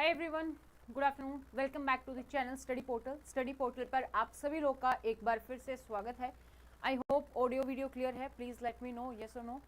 Hi everyone, good afternoon, welcome back to the channel Study Portal. Study Portal पर आप सभी लोग का एक बार फिर से स्वागत है। I hope audio video clear है। Please let me know yes और नो।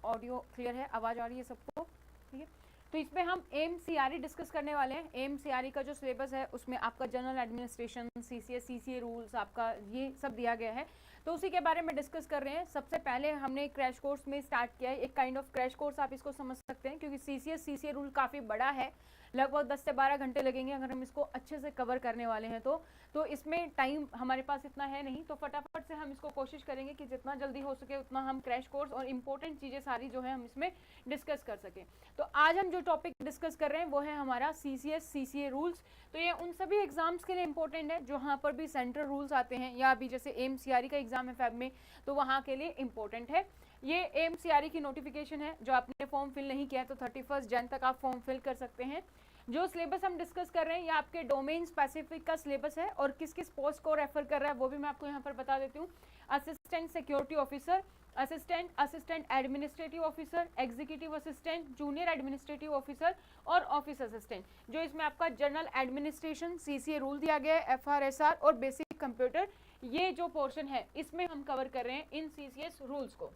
ऑडियो क्लियर है, आवाज़ आ रही है सबको? ठीक है, तो इसमें हम एमसीआरई डिस्कस करने वाले हैं। एमसीआरई का जो सिलेबस है उसमें आपका जनरल एडमिनिस्ट्रेशन, सीसीए रूल्स, आपका ये सब दिया गया है, तो उसी के बारे में डिस्कस कर रहे हैं। सबसे पहले हमने क्रैश कोर्स में स्टार्ट किया है, एक काइंड ऑफ क्रैश कोर्स आप इसको समझ सकते हैं, क्योंकि सीसीए रूल काफ़ी बड़ा है, लगभग 10 से 12 घंटे लगेंगे अगर हम इसको अच्छे से कवर करने वाले हैं तो इसमें टाइम हमारे पास इतना है नहीं, तो फटाफट से हम इसको कोशिश करेंगे कि जितना जल्दी हो सके उतना हम क्रैश कोर्स और इम्पोर्टेंट चीज़ें सारी जो है हम इसमें डिस्कस कर सकें। तो आज हम जो टॉपिक डिस्कस कर रहे हैं वो है हमारा सीसीए रूल्स। तो ये उन सभी एग्जाम्स के लिए इंपॉर्टेंट है जहाँ पर भी सेंट्रल रूल्स आते हैं, या अभी जैसे एमसीआरई का एग्जाम है फेब में, तो वहाँ के लिए इंपॉर्टेंट है। ये एमसीआरई की नोटिफिकेशन है, जो आपने फॉर्म फिल नहीं किया है तो 31 जन तक आप फॉर्म फिल कर सकते हैं। जो सिलेबस हम डिस्कस कर रहे हैं ये आपके डोमेन स्पेसिफिक का सिलेबस है, और किस किस पोस्ट को रेफर कर रहा है वो भी मैं आपको यहाँ पर बता देती हूँ। Assistant security officer, assistant administrative officer, executive assistant, junior administrative officer और ऑफिस असिस्टेंट। जो इसमें आपका जनरल एडमिनिस्ट्रेशन, सीसीए रूल दिया गया है, एफआरएसआर और बेसिक कंप्यूटर, ये जो पोर्शन है इसमें हम कवर कर रहे हैं इन सीसीएस रूल्स को।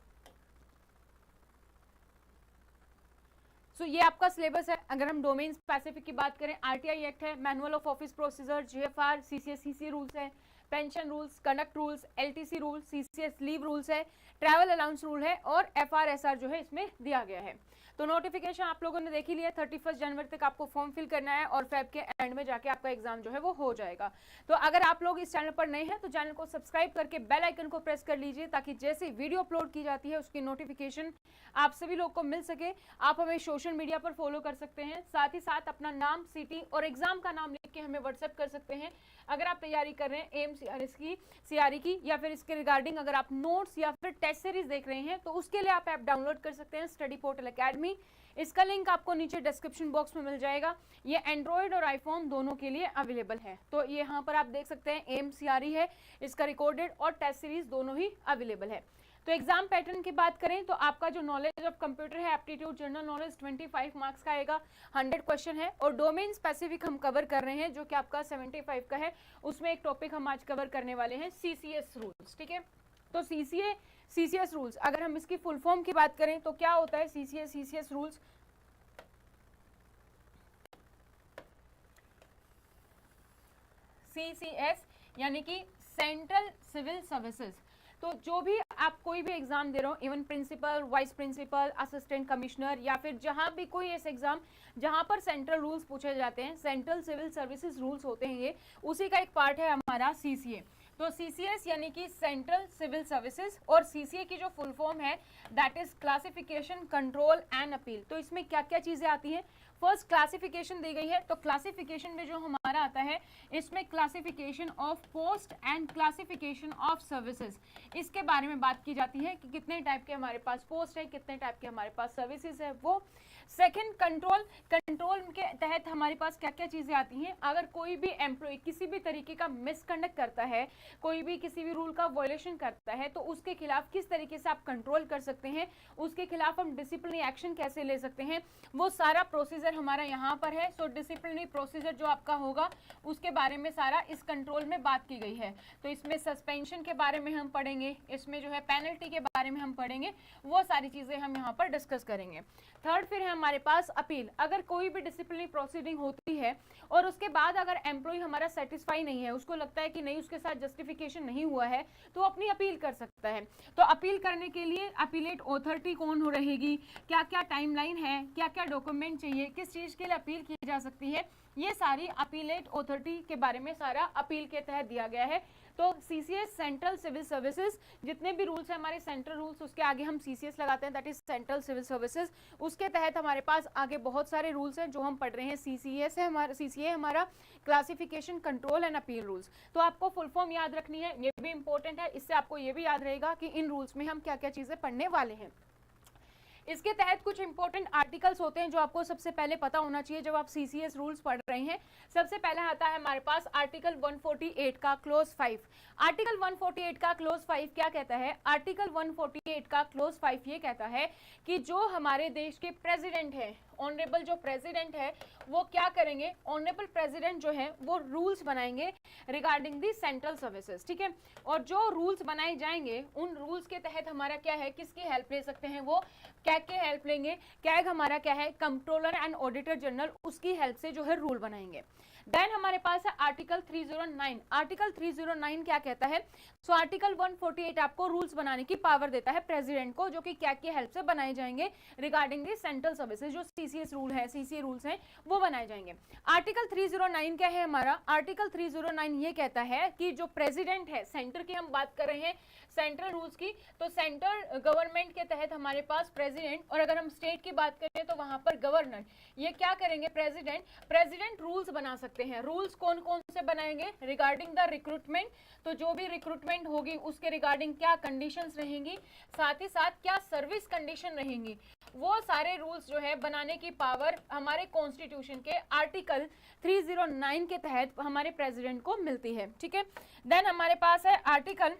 तो ये आपका सिलेबस है। अगर हम डोमेन स्पेसिफिक की बात करें, आरटीआई एक्ट है, manual of office procedure, GFR, CCA rules है, pension rules, conduct rules, LTC rules, CCS leave rules है, ट्रैवल अलाउंस रूल है और एफआरएसआर जो है इसमें दिया गया है। तो नोटिफिकेशन आप लोगों ने देख ही लिया, 31 जनवरी तक आपको फॉर्म फिल करना है और फेब के एंड में जाके आपका एग्जाम जो है वो हो जाएगा। तो अगर आप लोग इस चैनल पर नए हैं तो चैनल को सब्सक्राइब करके बेल आइकन को प्रेस कर लीजिए, ताकि जैसे वीडियो अपलोड की जाती है उसकी नोटिफिकेशन आप सभी लोग को मिल सके। आप हमें सोशल मीडिया पर फॉलो कर सकते हैं, साथ ही साथ अपना नाम, सिटी और एग्जाम का नाम लिख के हमें व्हाट्सएप कर सकते हैं। अगर आप तैयारी कर रहे हैं एमसीआरई की या फिर इसके रिगार्डिंग अगर आप नोट्स या फिर टेस्ट सीरीज देख रहे हैं तो उसके लिए आप ऐप डाउनलोड कर सकते हैं, स्टडी पोर्टल एकेडमी। इसका लिंक आपको नीचे डिस्क्रिप्शन बॉक्स में मिल जाएगा। ये एंड्रॉयड और आईफोन दोनों के लिए अवेलेबल है। तो ये यहाँ पर आप देख सकते हैं एमसीआरई है, इसका रिकॉर्डेड और टेस्ट सीरीज दोनों ही अवेलेबल है। तो एग्जाम पैटर्न की बात करें तो आपका जो नॉलेज ऑफ कंप्यूटर है, एप्टीट्यूड जनरल नॉलेज 25 मार्क्स का आएगा, 100 क्वेश्चन है, और डोमेन स्पेसिफिक हम कवर कर रहे हैं जो कि आपका 75 का है। उसमें एक टॉपिक हम आज कवर करने वाले हैं सीसीएस रूल्स। ठीक है, तो सीसीएस रूल्स अगर हम इसकी फुल फॉर्म की बात करें तो क्या होता है सीसीएस रूल्स? सीसीएस यानी कि सेंट्रल सिविल सर्विसेज। तो जो भी आप कोई भी एग्जाम दे रहे हो, even principal, vice principal, assistant commissioner, या फिर जहां भी कोई ऐसे एग्जाम जहां पर सेंट्रल रूल्स पूछे जाते हैं, सेंट्रल सिविल सर्विसेज रूल्स होते हैं, ये उसी का एक पार्ट है हमारा सीसीए। तो सीसीएस यानी कि सेंट्रल सिविल सर्विसेज, और सीसीए की जो फुल फॉर्म है that is classification, control and appeal. तो इसमें क्या क्या चीजें आती हैं? फर्स्ट क्लासिफिकेशन दी गई है, तो क्लासिफिकेशन में जो हमारा आता है इसमें classification of post and classification of services, इसके बारे में बात की जाती है कि कितने टाइप के हमारे पास पोस्ट है, कितने टाइप के हमारे पास सर्विसेज है वो। सेकंड कंट्रोल के तहत हमारे पास क्या क्या चीजें आती हैं? अगर कोई भी एम्प्लॉय किसी भी तरीके का मिसकंडक्ट करता है, कोई भी किसी भी रूल का वायलेशन करता है, तो उसके खिलाफ किस तरीके से आप कंट्रोल कर सकते हैं, उसके खिलाफ हम डिसिप्लिनरी एक्शन कैसे ले सकते हैं, वो सारा प्रोसीजर हमारा यहाँ पर है। सो डिसिप्लिनरी प्रोसीजर जो आपका होगा उसके बारे में सारा इस कंट्रोल में बात की गई है। तो इसमें सस्पेंशन के बारे में हम पढ़ेंगे, इसमें जो है पेनल्टी के बारे में हम पढ़ेंगे, वो सारी चीजें हम यहाँ पर डिस्कस करेंगे। थर्ड फिर है हमारे पास अपील। अगर कोई भी डिसिप्लिनरी प्रोसीडिंग होती है और उसके बाद अगर एम्प्लॉय हमारा सेटिस्फाई नहीं है, उसको लगता है कि नहीं उसके साथ जस्टिफिकेशन नहीं हुआ है, तो अपनी अपील कर सकता है। तो अपील करने के लिए अपीलेट ऑथोरिटी कौन हो रहेगी, क्या क्या टाइमलाइन है, क्या क्या डॉक्यूमेंट चाहिए, किस चीज के लिए अपील की जा सकती है, ये सारी अपीलेट ऑथोरिटी के बारे में सारा अपील के तहत दिया गया है। तो सीसीएस सेंट्रल सिविल सर्विसेज, जितने भी रूल्स हैं हमारे सेंट्रल रूल्स, उसके आगे हम सीसीएस लगाते हैं, that is central civil services. उसके तहत हमारे पास आगे बहुत सारे रूल्स हैं जो हम पढ़ रहे हैं। सीसीए हमारा classification, control and appeal rules. तो आपको फुल फॉर्म याद रखनी है, ये भी इंपॉर्टेंट है, इससे आपको ये भी याद रहेगा कि इन रूल्स में हम क्या क्या चीजें पढ़ने वाले हैं। इसके तहत कुछ इंपॉर्टेंट आर्टिकल्स होते हैं जो आपको सबसे पहले पता होना चाहिए जब आप सीसीएस रूल्स पढ़ रहे हैं। सबसे पहला आता है हमारे पास आर्टिकल 148 का क्लोज 5। आर्टिकल 148 का क्लोज 5 क्या कहता है? आर्टिकल 148 का क्लोज 5 ये कहता है कि जो हमारे देश के प्रेसिडेंट हैं ऑनरेबल जो प्रेसिडेंट है वो क्या करेंगे, ऑनरेबल प्रेसिडेंट जो है वो रूल्स बनाएंगे रिगार्डिंग दी सेंट्रल सर्विसेज, ठीक है। और जो रूल्स बनाए जाएंगे उन रूल्स के तहत हमारा क्या है, किसकी हेल्प ले सकते हैं, वो कैग की हेल्प लेंगे। कैग हमारा क्या है, कंट्रोलर एंड ऑडिटर जनरल, उसकी हेल्प से जो है रूल बनाएंगे। देन हमारे पास है आर्टिकल 309। आर्टिकल 309 क्या कहता है, सो आर्टिकल 148 आपको रूल्स बनाने की पावर देता है प्रेसिडेंट को, जो कि क्या की हेल्प से बनाए जाएंगे रिगार्डिंग दी सेंट्रल सर्विसेज, जो सीसीएस रूल है, सीसीए रूल्स हैं वो बनाए जाएंगे। आर्टिकल 309 क्या है हमारा, आर्टिकल 309 ये कहता है कि जो प्रेसिडेंट है, सेंटर की हम बात कर रहे हैं, सेंट्रल रूल्स की, तो सेंट्रल गवर्नमेंट के तहत हमारे पास प्रेसिडेंट, और अगर हम स्टेट की बात करें तो वहां पर गवर्नर, ये क्या करेंगे, प्रेसिडेंट रूल्स बना सकते हैं। रूल्स कौन कौन से बनाएंगे, रिगार्डिंग द रिक्रूटमेंट, तो जो भी रिक्रूटमेंट होगी उसके रिगार्डिंग क्या कंडीशंस रहेंगी, साथ ही साथ क्या सर्विस कंडीशन रहेंगी, वो सारे रूल्स जो है बनाने की पावर हमारे कॉन्स्टिट्यूशन के आर्टिकल 309 के तहत हमारे प्रेसिडेंट को मिलती है, ठीक है। देन हमारे पास है आर्टिकल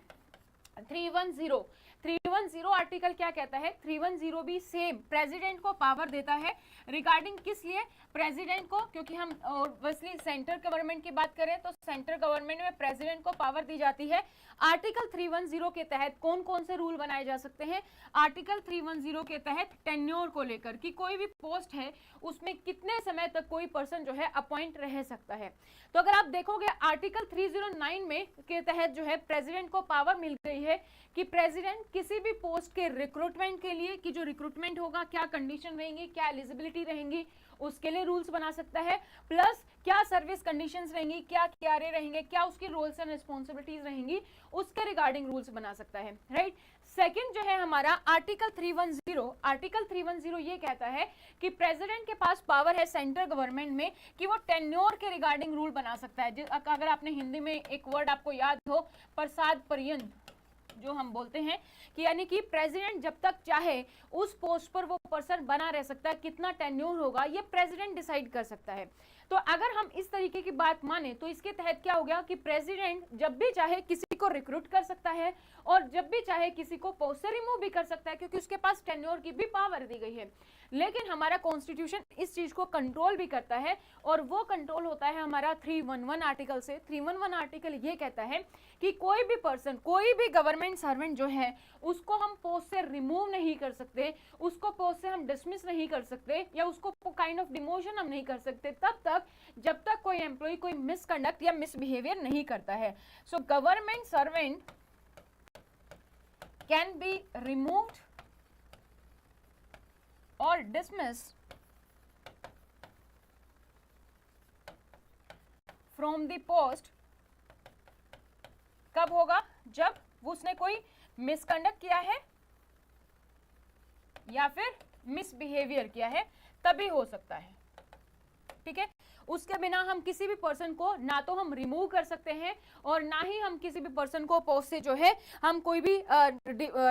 310 आर्टिकल क्या कहता है, 310 भी सेम प्रेसिडेंट को पावर देता है रिगार्डिंग किस लिए, प्रेसिडेंट को, क्योंकि हम ऑब्वियसली सेंट्रल गवर्नमेंट की बात करें तो सेंट्रल गवर्नमेंट में प्रेसिडेंट को पावर दी जाती है। आर्टिकल 310 के तहत कौन कौन से रूल बनाए जा सकते हैं, आर्टिकल 310 के तहत टेन्योर को लेकर कि कोई भी पोस्ट है उसमें कितने समय तक कोई पर्सन जो है अपॉइंट रह सकता है। तो अगर आप देखोगे आर्टिकल 309 में के तहत जो है प्रेसिडेंट को पावर मिल गई है कि प्रेसिडेंट किसी भी पोस्ट के रिक्रूटमेंट के लिए, कि जो रिक्रूटमेंट होगा क्या कंडीशन रहेंगी, क्या एलिजिबिलिटी रहेंगी, उसके लिए रूल्स बना सकता है, प्लस क्या सर्विस कंडीशंस रहेंगी, क्या क्यारे रहेंगे, क्या उसकी रोल्स एंड रिस्पॉन्सिबिलिटीज रहेंगी, उसके रिगार्डिंग रूल्स बना सकता है, राइट। सेकंड जो है हमारा आर्टिकल 310 ये कहता है कि प्रेसिडेंट के पास पावर है सेंट्रल गवर्नमेंट में कि वो टेन्योर के रिगार्डिंग रूल बना सकता है। अगर आपने हिंदी में एक वर्ड आपको याद हो, प्रसाद पर्यंत जो हम बोलते हैं, कि यानी कि प्रेसिडेंट जब तक चाहे उस पोस्ट पर वो पर्सन बना रह सकता है, कितना टेन्योर होगा ये प्रेसिडेंट डिसाइड कर सकता है। तो अगर हम इस तरीके की बात माने तो इसके तहत क्या हो गया कि प्रेसिडेंट जब भी चाहे किसी को रिक्रूट कर सकता है और जब भी चाहे किसी को पोस्ट से रिमूव भी कर सकता है, क्योंकि उसके पास टेन्योर की भी पावर दी गई है। लेकिन हमारा कॉन्स्टिट्यूशन इस चीज को कंट्रोल भी करता है, और वो कंट्रोल होता है हमारा 311 आर्टिकल से। 311 आर्टिकल ये कहता है कि कोई भी पर्सन, कोई भी गवर्नमेंट सर्वेंट जो है उसको हम पोस्ट से रिमूव नहीं कर सकते, उसको पोस्ट से हम डिसमिस नहीं कर सकते, या उसको काइंड ऑफ डिमोशन हम नहीं कर सकते तब तक जब तक कोई एम्प्लॉय कोई मिसकंडक्ट या मिसबिहेवियर नहीं करता है। So government servant can be removed or dismissed from the post कब होगा, जब उसने कोई मिसकंडक्ट किया है या फिर मिसबिहेवियर किया है, तभी हो सकता है, ठीक है। उसके बिना हम किसी भी पर्सन को ना तो हम रिमूव कर सकते हैं और ना ही हम किसी भी पर्सन को पोस्ट से जो है हम कोई भी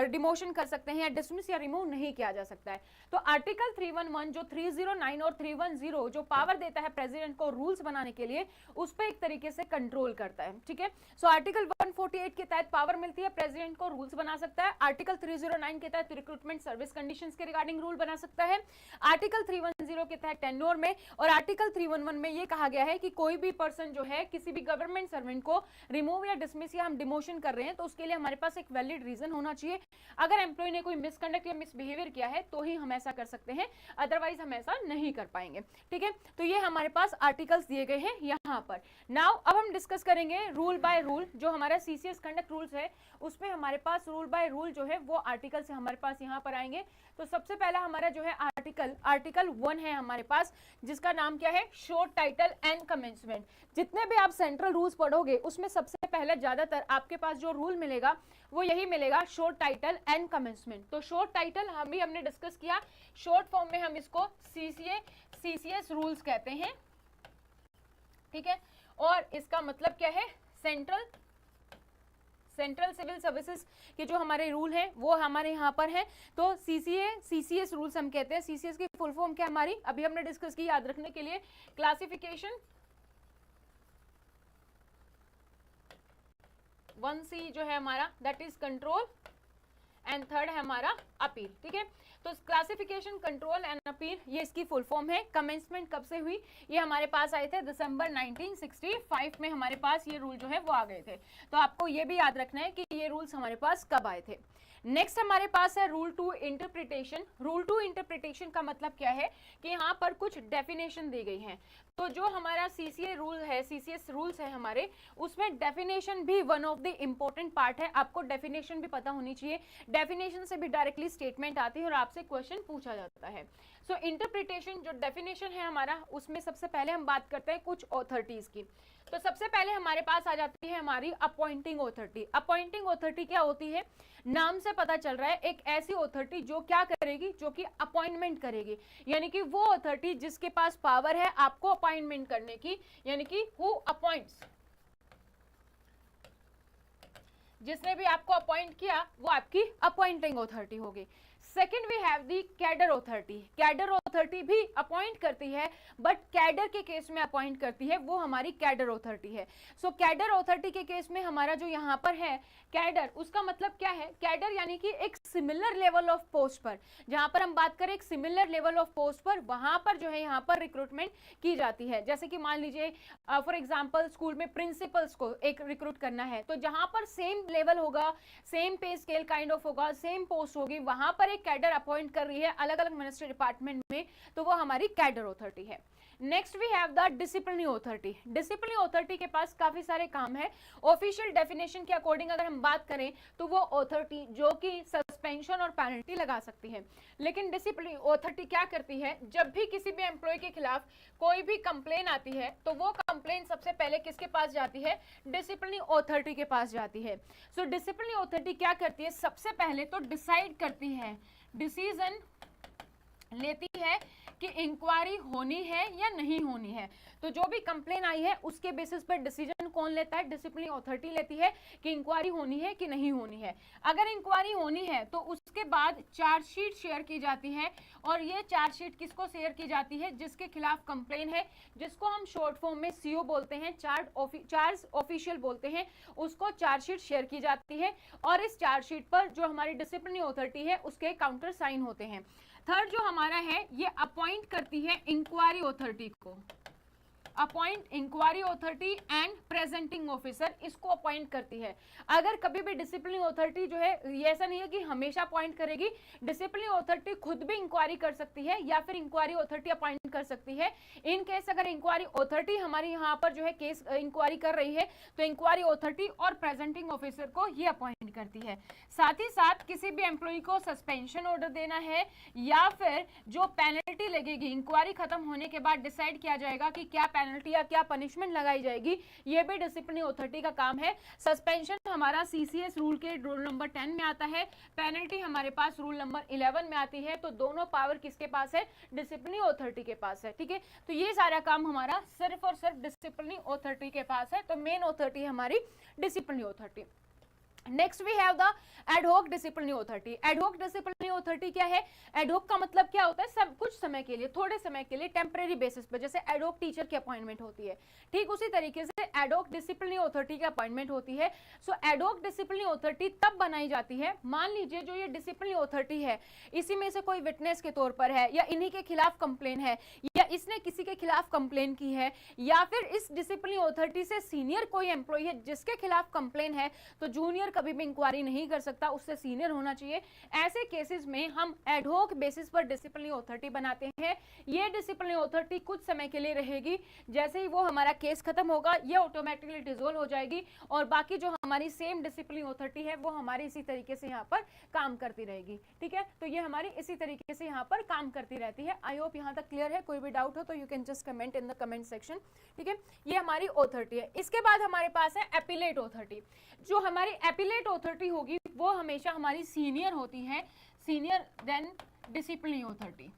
डिमोशन कर सकते हैं या डिसमिस या रिमूव नहीं किया जा सकता है। तो आर्टिकल 311 जो 309 और 310 जो पावर देता है प्रेसिडेंट को रूल्स बनाने के लिए, उस पर एक तरीके से कंट्रोल करता है, ठीक है। सो आर्टिकल 148 के तहत पावर मिलती है प्रेसिडेंट को, रूल्स बना सकता है। आर्टिकल 309 के तहत रिक्रूटमेंट सर्विस कंडीशंस के रिगार्डिंग रूल बना सकता है। आर्टिकल 310 के तहत टेन्योर में और आर्टिकल 311 में ये कहा गया है कि कोई भी पर्सन जो है किसी भी गवर्नमेंट सर्वेंट को रिमूव या डिसमिस या हम डिमोशन कर रहे हैं तो उसके लिए हमारे पास एक वैलिड रीजन होना चाहिए। अगर एम्प्लॉय ने कोई मिसकंडक्ट या मिसबिहेवियर किया है तो ही हम ऐसा कर सकते हैं, अदरवाइज हम ऐसा नहीं कर पाएंगे, ठीक है। तो ये हमारे पास आर्टिकल्स दिए गए हैं यहाँ पर। नाउ अब हम डिस्कस करेंगे रूल बाय रूल। जो हमारा सीसीएस कंडक्ट रूल्स है उसमें हमारे पास रूल बाय रूल जो है वो आर्टिकल से हमारे पास यहाँ पर आएंगे। तो सबसे पहला हमारा जो है आर्टिकल 1 है हमारे पास, जिसका नाम क्या है, शॉर्ट टाइटल एंड कमेंसमेंट। जितने भी आप सेंट्रल रूल्स पढ़ोगे उसमें सबसे पहले ज्यादातर आपके पास जो रूल मिलेगा वो यही मिलेगा, शॉर्ट टाइटल एंड कमेंसमेंट। तो शॉर्ट टाइटल हमने डिस्कस किया, शॉर्ट फॉर्म में हम इसको सीसीएस रूल्स कहते हैं, ठीक है। और इसका मतलब क्या है, सेंट्रल सिविल सर्विसेज के जो हमारे रूल हैं वो हमारे यहाँ पर हैं। तो सीसीएस रूल्स हम कहते हैं। सीसीएस की फुल फॉर्म क्या हमारी अभी हमने डिस्कस की, याद रखने के लिए, क्लासिफिकेशन, 1C जो है हमारा that is control, and third है हमारा अपील, ठीक है। तो क्लासिफिकेशन, कंट्रोल एंड अपील, ये इसकी फुल फॉर्म है। कमेंसमेंट कब से हुई, ये हमारे पास आए थे दिसंबर 1965 में हमारे पास ये रूल जो है वो आ गए थे। तो आपको ये भी याद रखना है कि ये रूल्स हमारे पास कब आए थे। नेक्स्ट हमारे पास है रूल 2 इंटरप्रिटेशन। रूल 2 इंटरप्रिटेशन का मतलब क्या है कि यहाँ पर कुछ डेफिनेशन दी गई हैं। तो जो हमारा सीसीए रूल है, सीसीएस रूल्स है हमारे, उसमें डेफिनेशन भी one of the important part है। आपको डेफिनेशन भी पता होनी चाहिए। डेफिनेशन से भी डायरेक्टली स्टेटमेंट आती है और आपसे क्वेश्चन पूछा जाता है। सो इंटरप्रिटेशन जो डेफिनेशन है हमारा, उसमें सबसे पहले हम बात करते हैं कुछ ऑथोरिटीज की। तो सबसे पहले हमारे पास आ जाती है हमारी अपॉइंटिंग ऑथोरिटी। अपॉइंटिंग ऑथोरिटी क्या होती है, नाम से पता चल रहा है एक ऐसी ऑथोरिटी जो क्या करेगी, जो कि अपॉइंटमेंट करेगी, यानी कि वो ऑथोरिटी जिसके पास पावर है आपको अपॉइंटमेंट करने की, यानी कि हु अपॉइंट्स, जिसने भी आपको अपॉइंट किया वो आपकी अपॉइंटिंग ऑथोरिटी होगी। Second we have the cadre authority. Cadre authority भी अपॉइंट करती है, बट कैडर के केस में अपॉइंट करती है वो हमारी कैडर ऑथोरिटी है। सो कैडर ऑथोरिटी के केस में हमारा जो यहाँ पर है कैडर, उसका मतलब क्या है, कैडर यानी कि एक सिमिलर लेवल ऑफ पोस्ट पर, जहां पर हम बात करें एक सिमिलर लेवल ऑफ पोस्ट पर, वहां पर जो है यहाँ पर रिक्रूटमेंट की जाती है। जैसे कि मान लीजिए फॉर एग्जांपल स्कूल में प्रिंसिपल्स को एक रिक्रूट करना है, तो जहां पर सेम लेवल होगा, सेम पे स्केल काइंड ऑफ होगा, सेम पोस्ट होगी, वहां पर एक कैडर अपॉइंट कर रही है अलग अलग मिनिस्ट्री डिपार्टमेंट में, तो वो हमारी कैडर ऑथोरिटी है। Next we have the disciplinary authority. Disciplinary authority के पास काफी सारे काम है। ऑफिशियल डेफिनेशन के अकॉर्डिंग अगर हम बात करें तो वो ऑथोरिटी जो कि सस्पेंशन और पेनल्टी लगा सकती है। लेकिन डिसिप्लिनरी ऑथोरिटी क्या करती है, जब भी किसी भी एम्प्लॉय के खिलाफ कोई भी कंप्लेन आती है तो वो कंप्लेन सबसे पहले किसके पास जाती है, डिसिप्लिनरी ऑथोरिटी के पास जाती है। सो डिसिप्लिनरी ऑथोरिटी क्या करती है, सबसे पहले तो डिसाइड करती है, डिसीजन लेती है कि इंक्वायरी होनी है या नहीं होनी है। तो जो भी कंप्लेन आई है उसके बेसिस पर डिसीजन कौन लेता है, डिसिप्लिनरी ऑथोरिटी लेती है कि इंक्वायरी होनी है कि नहीं होनी है। अगर इंक्वायरी होनी है तो उसके बाद चार्जशीट शेयर की जाती है, और ये चार्जशीट किसको शेयर की जाती है, जिसके खिलाफ कंप्लेन है, जिसको हम शॉर्ट फॉर्म में सीओ बोलते हैं, चार्ज ऑफिशियल बोलते हैं, उसको चार्जशीट शेयर की जाती है, और इस चार्जशीट पर जो हमारी डिसिप्लिनरी ऑथोरिटी है उसके काउंटर साइन होते हैं। थर्ड जो हमारा है, ये अपॉइंट करती है इंक्वायरी ऑथोरिटी को, appoint inquiry authority and presenting officer, इसको अपॉइंट करती है। अगर कभी भी डिसिप्लिनरी ऑथोरिटी जो है, ये ऐसा नहीं है कि हमेशा अपॉइंट करेगी, डिसिप्लिनरी ऑथोरिटी खुद भी इंक्वायरी कर सकती है या फिर इंक्वायरी ऑथोरिटी अपॉइंट कर सकती है। इन केस अगर इंक्वायरी ऑथोरिटी हमारी यहाँ पर जो है केस इंक्वायरी कर रही है तो इंक्वायरी ऑथोरिटी और प्रेजेंटिंग ऑफिसर को ये अपॉइंट करती है। साथ ही साथ किसी भी एम्प्लॉय को सस्पेंशन ऑर्डर देना है या फिर जो पेनल्टी लगेगी, इंक्वायरी खत्म होने के बाद डिसाइड किया जाएगा कि क्या पेनल्टी या क्या पनिशमेंट लगाई जाएगी, ये भी डिसिप्लिनरी ऑथोरिटी का काम है। सस्पेंशन हमारा सीसीएस रूल के रूल नंबर 10 में आता है, पेनल्टी हमारे पास रूल नंबर 11 में आती है। तो दोनों पावर किसके पास है, डिसिप्लिनरी ऑथोरिटी के पास है, ठीक है। तो ये सारा काम हमारा सिर्फ और सिर्फ डिसिप्लिनरी ऑथोरिटी के पास है। तो मेन ऑथोरिटी हमारी disciplinary authority. Next we have the ad hoc disciplinary authority. Ad hoc disciplinary authority क्या है, एडहॉक का मतलब क्या होता है, सब कुछ समय के लिए, थोड़े समय के लिए, टेम्परेरी बेसिस पर, जैसे एडहॉक टीचर की अपॉइंटमेंट होती है, ठीक उसी तरीके से एडहॉक डिसिप्लिनरी ऑथोरिटी की अपॉइंटमेंट होती है। सो एडहॉक डिसिप्लिनरी ऑथोरिटी तब बनाई जाती है, मान लीजिए जो ये डिसिप्लिनरी ऑथोरिटी है इसी में से कोई विटनेस के तौर पर है, या इन्हीं के खिलाफ कंप्लेन है, या इसने किसी के खिलाफ कंप्लेन की है, या फिर इस डिसिप्लिनरी ऑथोरिटी से सीनियर कोई एम्प्लॉय है जिसके खिलाफ कंप्लेन है, तो जूनियर कभी भी इंक्वायरी नहीं कर सकता, उससे सीनियर होना चाहिए। ऐसे केसेस में हम एडहॉक बेसिस पर डिसिप्लिनरी ऑथोरिटी बनाते हैं। ये डिसिप्लिनरी ऑथोरिटी कुछ समय के लिए रहेगी, जैसे ही वो हमारा केस खत्म होगा ये ऑटोमेटिकली डिसॉल्व हो जाएगी, और बाकी जो हमारी सेम डिसिप्लिनरी ऑथोरिटी है वो हमारी इसी तरीके से यहाँ पर काम करती रहेगी, ठीक है। तो ये हमारी इसी तरीके से यहाँ पर काम करती रहती है। आई होप यहाँ तक क्लियर है। कोई भी डाउट हो तो you can just comment in the comment section, ठीक है। ये हमारी ऑथोरिटी है। इसके बाद हमारे पास है एपिलेट ऑथोरिटी। जो हमारी एपिलेट ऑथोरिटी होगी वो हमेशा हमारी सीनियर होती है, सीनियर देन डिसिप्लिनरी ऑथोरिटी।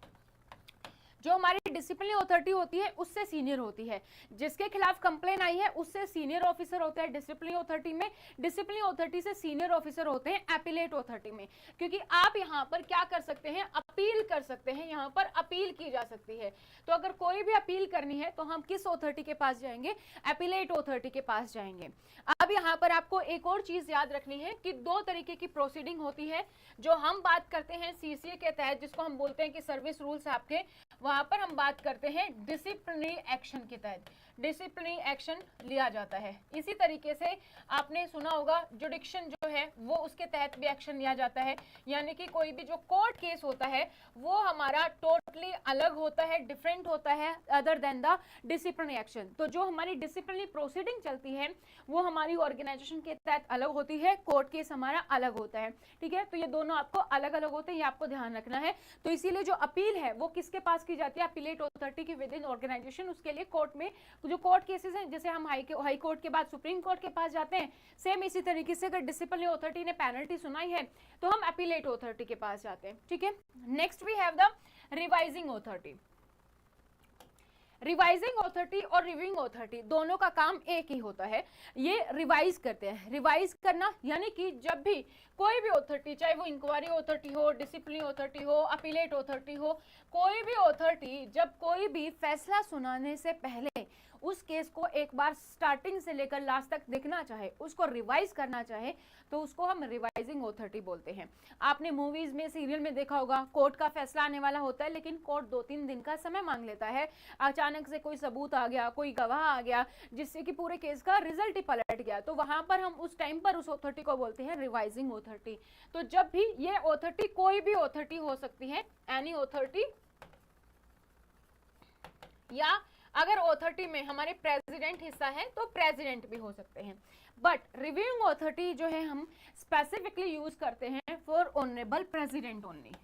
जो हमारी डिसिप्लिनरी अथॉरिटी होती है उससे सीनियर होती है, जिसके खिलाफ कंप्लेन आई है उससे सीनियर ऑफिसर होते हैं डिसिप्लिनरी अथॉरिटी में, डिसिप्लिनरी अथॉरिटी से सीनियर ऑफिसर होते हैं एपिलेट अथॉरिटी में। क्योंकि आप यहाँ पर क्या कर सकते हैं, अपील कर सकते हैं, यहाँ पर अपील की जा सकती है। तो अगर कोई भी अपील करनी है तो हम किस अथॉरिटी के पास जाएंगे, एपिलेट अथॉरिटी के पास जाएंगे। अब यहाँ पर आपको एक और चीज याद रखनी है कि दो तरीके की प्रोसीडिंग होती है। जो हम बात करते हैं सीसीए के तहत, जिसको हम बोलते हैं कि सर्विस रूल्स आपके, वहां पर हम बात करते हैं डिसिप्लिनरी एक्शन के तहत डिसिप्लिनरी एक्शन लिया जाता है। इसी तरीके से आपने सुना होगा जुडिक्शन जो है वो उसके तहत भी एक्शन लिया जाता है, यानी कि कोई भी जो कोर्ट केस होता है वो हमारा टोटली अलग होता है, डिफरेंट होता है other than the disciplinary action. तो जो हमारी डिसिप्लिनरी प्रोसीडिंग चलती है वो हमारी ऑर्गेनाइजेशन के तहत अलग होती है, कोर्ट केस हमारा अलग होता है। ठीक है, तो ये दोनों आपको अलग अलग होते हैं, ये आपको ध्यान रखना है। तो इसीलिए जो अपील है वो किसके पास की जाती है, अपीलेट अथॉरिटी की विद इन ऑर्गेनाइजेशन। उसके लिए कोर्ट में जो कोर्ट केसेस हैं, जैसे हम हाई कोर्ट के बाद सुप्रीम कोर्ट के पास जाते हैं, सेम इसी तरीके से अगर डिसिप्लिनरी अथॉरिटी ने पेनल्टी सुनाई है तो हम अपीलेट अथॉरिटी के पास जाते हैं। ठीक है, next we have the revising authority. Revising authority और रिव्यूइंग अथॉरिटी दोनों का काम एक ही होता है, ये रिवाइज करते हैं। रिवाइज करना यानी कि जब भी कोई भी अथॉरिटी, चाहे वो इंक्वायरी अथॉरिटी हो, डिसिप्लिनरी अथॉरिटी हो, अपीलेट अथॉरिटी हो, कोई भी अथॉरिटी जब कोई भी फैसला सुनाने से पहले उस केस को एक बार स्टार्टिंग से लेकर लास्ट तक देखना चाहे, उसको रिवाइज करना चाहे, तो उसको हम रिवाइजिंग अथॉरिटी बोलते हैं। आपने मूवीज में, सीरियल में देखा होगा, कोर्ट का फैसला आने वाला होता है लेकिन कोर्ट 2-3 दिन का समय मांग लेता है। अचानक से कोई सबूत आ गया, कोई गवाह आ गया जिससे कि पूरे केस का रिजल्ट ही पलट गया, तो वहां पर हम उस टाइम पर उस अथॉरिटी को बोलते हैं रिवाइजिंग अथॉरिटी। तो जब भी ये अथॉरिटी, कोई भी अथॉरिटी हो सकती है, एनी अथॉरिटी, या अगर अथॉरिटी में हमारे प्रेसिडेंट हिस्सा है तो प्रेसिडेंट भी हो सकते हैं। बट रिव्यूइंग अथॉरिटी जो है हम स्पेसिफिकली यूज करते हैं for honourable president only.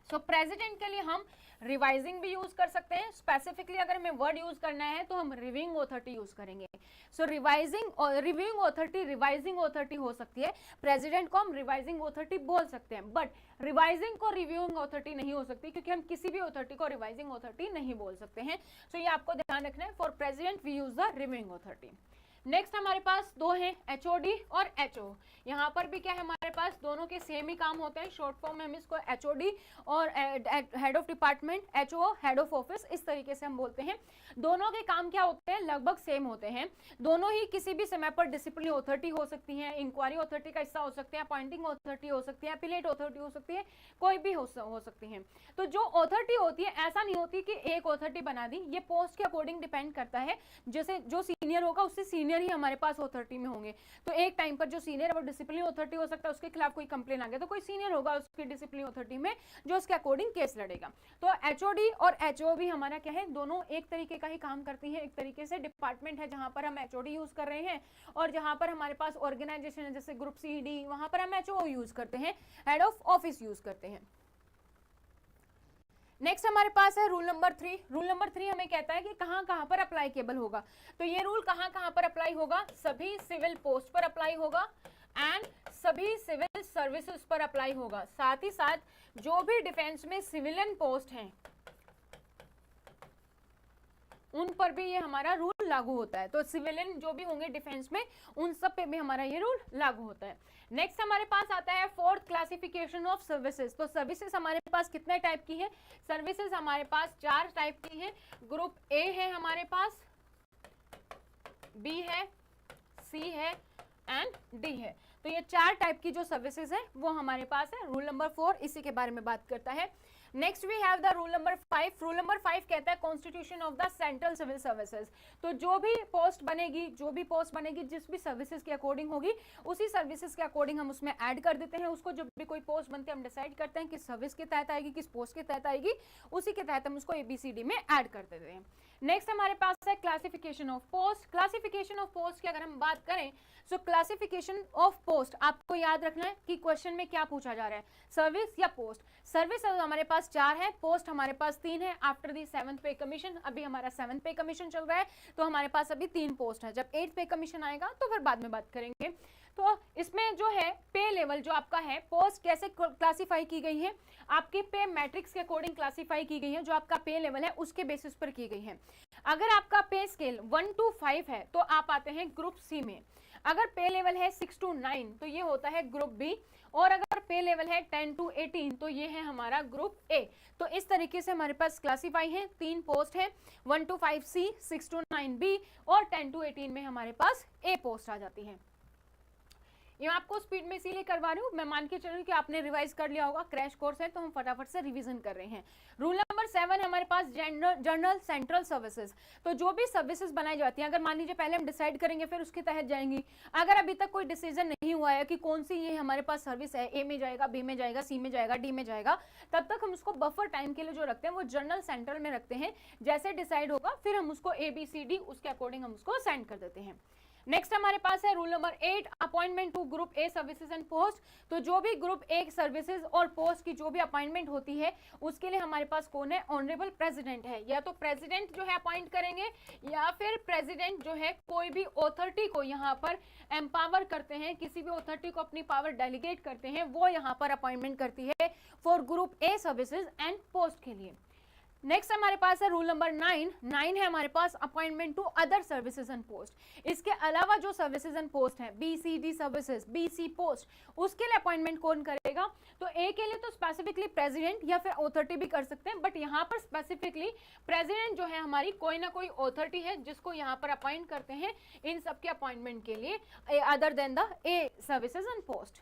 So president के लिए हम रिवाइजिंग भी यूज कर सकते हैं, स्पेसिफिकली अगर हमें वर्ड यूज करना है तो हम रिव्यूइंग अथॉरिटी यूज करेंगे। सो रिवाइजिंग और रिव्यूइंग अथॉरिटी रिवाइजिंग अथॉरिटी हो सकती है, प्रेसिडेंट को हम रिवाइजिंग अथॉरिटी बोल सकते हैं, बट रिवाइजिंग को रिव्यूइंग अथॉरिटी नहीं हो सकती, क्योंकि हम किसी भी अथॉरिटी को रिवाइजिंग अथॉरिटी नहीं बोल सकते हैं। सो ये आपको ध्यान रखना है, for president we use the reviewing authority. Next हमारे पास दो हैं, एचओडी और एचओ। यहाँ पर भी क्या है, हमारे पास दोनों के सेम ही काम होते हैं, शॉर्ट फॉर्म में हम इसको एचओडी और head of department, HO head of office, इस तरीके से हम बोलते हैं। दोनों के काम क्या होते हैं, लगभग सेम होते हैं। दोनों ही किसी भी समय पर डिसिप्लिनरी अथॉरिटी हो सकती है, इंक्वायरी अथॉरिटी का हिस्सा हो सकते हैं, अपॉइंटिंग अथॉरिटी हो सकती है, अपीलेट अथॉरिटी हो सकती है, कोई भी हो सकती है। तो जो अथॉरिटी होती है, ऐसा नहीं होती कि एक अथॉरिटी बना दी, ये पोस्ट के अकॉर्डिंग डिपेंड करता है। जैसे जो सीनियर होगा उससे सीनियर ही हमारे पास अथॉरिटी में होंगे, तो एक टाइम पर जो सीनियर है वो डिसिप्लिनरी अथॉरिटी हो सकता है, उसके खिलाफ कोई कंप्लेन आ गया तो कोई सीनियर होगा उसकी डिसिप्लिनरी अथॉरिटी में जो उसके अकॉर्डिंग केस लड़ेगा। तो एचओडी और एचओ भी हमारा क्या है, दोनों एक तरीके का ही काम करती है। एक तरीके से डिपार्टमेंट है जहां पर हम एचओडी यूज कर रहे हैं, और जहां पर हमारे पास ऑर्गेनाइजेशन है जैसे ग्रुप सी डी, वहां पर हम एचओ यूज करते हैं, हेड ऑफ ऑफिस यूज करते हैं। नेक्स्ट हमारे पास है रूल नंबर 3। रूल नंबर 3 हमें कहता है कि कहां कहां पर अप्लाईकेबल होगा। तो ये रूल कहां कहां पर अप्लाई होगा, सभी सिविल पोस्ट पर अप्लाई होगा एंड सभी सिविल सर्विसेज पर अप्लाई होगा। साथ ही साथ जो भी डिफेंस में सिविलियन पोस्ट हैं उन पर भी ये हमारा रूल लागू होता है। तो सिविलियन जो भी होंगे डिफेंस में, उन सब पे भी हमारा ये रूल लागू होता है। नेक्स्ट हमारे पास आता है फोर्थ क्लासिफिकेशन ऑफ सर्विसेज। तो सर्विसेज हमारे पास कितने टाइप की है, सर्विसेज हमारे पास 4 टाइप की है। ग्रुप ए है हमारे पास, बी है, सी है एंड डी है। तो ये 4 टाइप की जो सर्विसेज है वो हमारे पास है। रूल नंबर 4 इसी के बारे में बात करता है। Next we have the rule number 5। Rule number 5 कहता है constitution of the central civil services. तो जो भी पोस्ट बनेगी जिस भी सर्विसेज के अकॉर्डिंग होगी, उसी सर्विसेज के अकॉर्डिंग हम उसमें ऐड कर देते हैं उसको। जब भी कोई पोस्ट बनती है हम डिसाइड करते हैं किस सर्विस के तहत आएगी, किस पोस्ट के तहत आएगी, उसी के तहत हम उसको ABCD में ऐड कर देते हैं। नेक्स्ट हमारे पास है classification of post. Classification of post की अगर हम बात करें, सो क्लासिफिकेशन ऑफ पोस्ट आपको याद रखना है कि क्वेश्चन में क्या पूछा जा रहा है, सर्विस या पोस्ट। सर्विस हमारे पास 4 है, पोस्ट हमारे पास 3 है। आफ्टर दी 7th पे कमीशन, अभी हमारा 7th पे कमीशन चल रहा है, तो हमारे पास अभी 3 पोस्ट है। जब 8th पे कमीशन आएगा तो फिर बाद में बात करेंगे। तो इसमें जो है पे लेवल जो आपका है, पोस्ट कैसे क्लासिफाई की गई है, आपकी पे मैट्रिक्स के अकॉर्डिंग क्लासिफाई की गई है, जो आपका पे लेवल है उसके बेसिस पर की गई है। अगर आपका पे स्केल 1 to 5 है तो आप आते हैं ग्रुप सी में, अगर पे लेवल है 6 to 9 तो ये होता है ग्रुप बी, और अगर पे लेवल है 10 to 18 तो ये है हमारा ग्रुप ए। तो इस तरीके से हमारे पास क्लासिफाई है, 3 पोस्ट है, 1 to 5 सी, 6 to 9 बी और 10 to 18 में हमारे पास ए पोस्ट आ जाती है। ये आपको स्पीड में इसीलिए करवा रही हूँ, मैं मान के चल रही हूँ कि आपने रिवाइज कर लिया होगा, क्रैश कोर्स है तो हम फटाफट से रिवीजन कर रहे हैं। रूल नंबर 7 हमारे पास जनरल सेंट्रल सर्विसेज। तो जो भी सर्विसेज बनाई जाती हैं, अगर मान लीजिए पहले हम डिसाइड करेंगे फिर उसके तहत जाएंगी, अगर अभी तक कोई डिसीजन नहीं हुआ है कि कौन सी ये हमारे पास सर्विस है, ए में जाएगा, बी में जाएगा, सी में जाएगा, डी में जाएगा, तब तक हम उसको बफर टाइम के लिए जो रखते हैं वो जनरल सेंट्रल में रखते हैं। जैसे डिसाइड होगा फिर हम उसको ए बी सी डी उसके अकॉर्डिंग हम उसको असाइन कर देते हैं। नेक्स्ट हमारे पास है rule number 8, appointment to group A services and post. तो जो भी ग्रुप ए सर्विसेज और पोस्ट की जो भी अपॉइंटमेंट होती है उसके लिए हमारे पास कौन है, ऑनरेबल प्रेसिडेंट है। या तो प्रेसिडेंट जो है अपॉइंट करेंगे या फिर प्रेसिडेंट जो है कोई भी अथॉरिटी को यहाँ पर एम्पावर करते हैं, किसी भी अथॉरिटी को अपनी पावर डेलीगेट करते हैं, वो यहाँ पर अपॉइंटमेंट करती है for group A services and post के लिए। नेक्स्ट हमारे पास है रूल नंबर 9 है हमारे पास appointment to other services and post. इसके अलावा जो सर्विसेज एंड पोस्ट है, B C D services, B C post, उसके लिए अपॉइंटमेंट कौन करेगा, तो ए के लिए तो स्पेसिफिकली प्रेसिडेंट या फिर अथॉरिटी भी कर सकते हैं, बट यहाँ पर स्पेसिफिकली प्रेसिडेंट जो है हमारी कोई ना कोई अथॉरिटी है जिसको यहाँ पर अपॉइंट करते हैं इन सबके अपॉइंटमेंट के लिए other than the A services and post.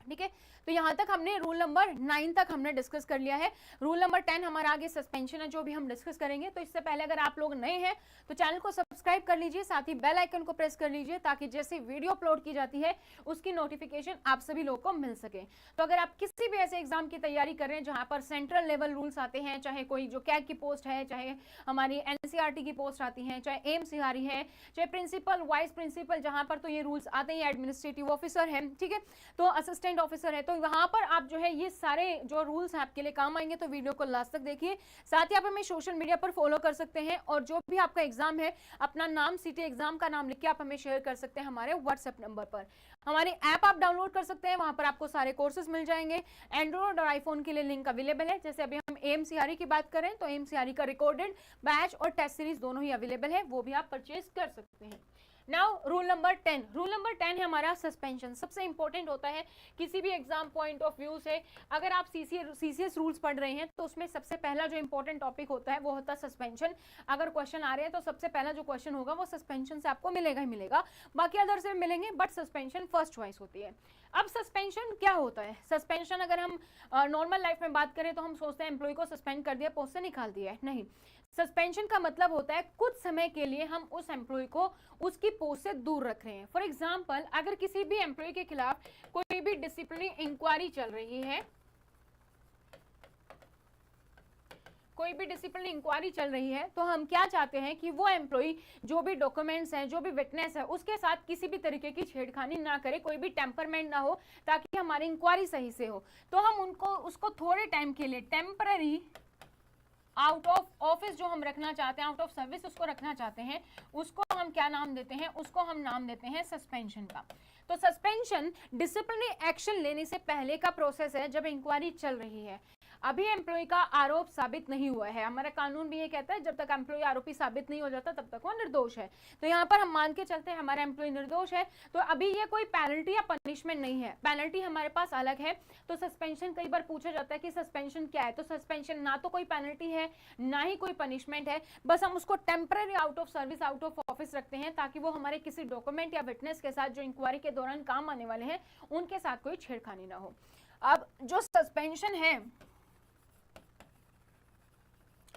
ठीक है, तो यहाँ तक हमने रूल नंबर 9 तक हमने डिस्कस कर लिया है। रूल नंबर 10 हमारा आगे सस्पेंशन है जो भी हम डिस्कस करेंगे। तो इससे पहले अगर आप लोग नए हैं तो चैनल को सब्सक्राइब कर लीजिए, साथ ही बेल आइकन को प्रेस कर लीजिए ताकि जैसे वीडियो अपलोड की जाती है उसकी नोटिफिकेशन आप सभी लोगों को मिल सके। तो अगर आप किसी भी ऐसे एग्जाम की तैयारी कर रहे हैं जहाँ पर सेंट्रल लेवल रूल्स आते हैं, चाहे कोई जो कैग की पोस्ट है, चाहे हमारी एनसीईआरटी की पोस्ट आती है, चाहे एम्स आ रही है, चाहे प्रिंसिपल वाइस प्रिंसिपल, जहाँ पर तो ये रूल्स आते हैं, एडमिनिस्ट्रेटिव ऑफिसर है, ठीक है, तो असिस्टेंट ऑफिसर है, तो वहां पर आप जो है ये सारे जो रूल्स हैं आपके लिए काम आएंगे। तो वीडियो को लास्ट तक देखिए। साथ ही आप हमें सोशल मीडिया पर फॉलो कर सकते हैं और जो भी आपका एग्जाम है अपना नाम, सिटी, एग्जाम का नाम लिख के आप हमें शेयर कर सकते हैं हमारे व्हाट्सएप नंबर पर। हमारी ऐप आप डाउनलोड कर सकते हैं, वहां पर आपको सारे कोर्सेज मिल जाएंगे। एंड्रॉइड और आईफोन के लिए लिंक अवेलेबल है। जैसे अभी हम एएमसीआरई की बात करें तो एएमसीआरई का रिकॉर्डेड बैच और टेस्ट सीरीज दोनों ही अवेलेबल है, वो भी आप परचेज कर सकते हैं। Now rule number 10, rule number 10 है हमारा सस्पेंशन। सबसे इंपॉर्टेंट होता है किसी भी एग्जाम पॉइंट ऑफ व्यू से। अगर आप सीसीएस रूल्स पढ़ रहे हैं तो उसमें सबसे पहला जो इंपॉर्टेंट टॉपिक होता है वो होता है सस्पेंशन। अगर क्वेश्चन आ रहे हैं तो सबसे पहला जो क्वेश्चन होगा वो सस्पेंशन से आपको मिलेगा ही मिलेगा, बाकी अदर से मिलेंगे, बट सस्पेंशन फर्स्ट चॉइस होती है। अब सस्पेंशन क्या होता है? सस्पेंशन अगर हम नॉर्मल लाइफ में बात करें तो हम सोचते हैं एम्प्लॉय को सस्पेंड कर दिया, पोस्ट से निकाल दिया है, नहीं। सस्पेंशन का मतलब होता है कुछ समय के लिए हम उस एम्प्लॉय को उसकी पोस्ट से दूर रख रहे हैं। फॉर एग्जांपल, अगर किसी भी एम्प्लॉय के खिलाफ कोई भी डिसिप्लिनरी इंक्वायरी चल रही है, कोई भी डिसिप्लिनरी इंक्वायरी चल रही है, तो हम क्या चाहते हैं कि वो एम्प्लॉय जो भी डॉक्यूमेंट्स हैं, जो भी विटनेस है, उसके साथ किसी भी तरीके की छेड़खानी ना करे, कोई भी टेम्परमेंट ना हो, ताकि हमारी इंक्वायरी सही से हो। तो हम उनको उसको थोड़े टाइम के लिए टेम्पररी आउट ऑफ ऑफिस जो हम रखना चाहते हैं, आउट ऑफ सर्विस उसको रखना चाहते हैं, उसको हम क्या नाम देते हैं? उसको हम नाम देते हैं सस्पेंशन का। तो सस्पेंशन डिसिप्लिनरी एक्शन लेने से पहले का प्रोसेस है जब इंक्वायरी चल रही है। अभी एम्प्लॉय का आरोप साबित नहीं हुआ है, हमारा कानून भी ये कहता है जब तक एम्प्लॉय आरोपी साबित नहीं हो जाता तब तक वो निर्दोष है। तो यहाँ पर हम मान के चलते हैं हमारा एम्प्लॉय निर्दोष है, तो अभी ये कोई पेनल्टी या पनिशमेंट नहीं है, पेनल्टी हमारे पास अलग है। तो सस्पेंशन कई बार पूछा जाता है कि सस्पेंशन क्या है, तो सस्पेंशन ना तो कोई पेनल्टी है ना ही कोई पनिशमेंट है, बस हम उसको temporary out of service, out of office रखते हैं ताकि वो हमारे किसी डॉक्यूमेंट या विटनेस के साथ जो इंक्वायरी के दौरान काम आने वाले हैं उनके साथ कोई छेड़खानी ना हो। अब जो सस्पेंशन है,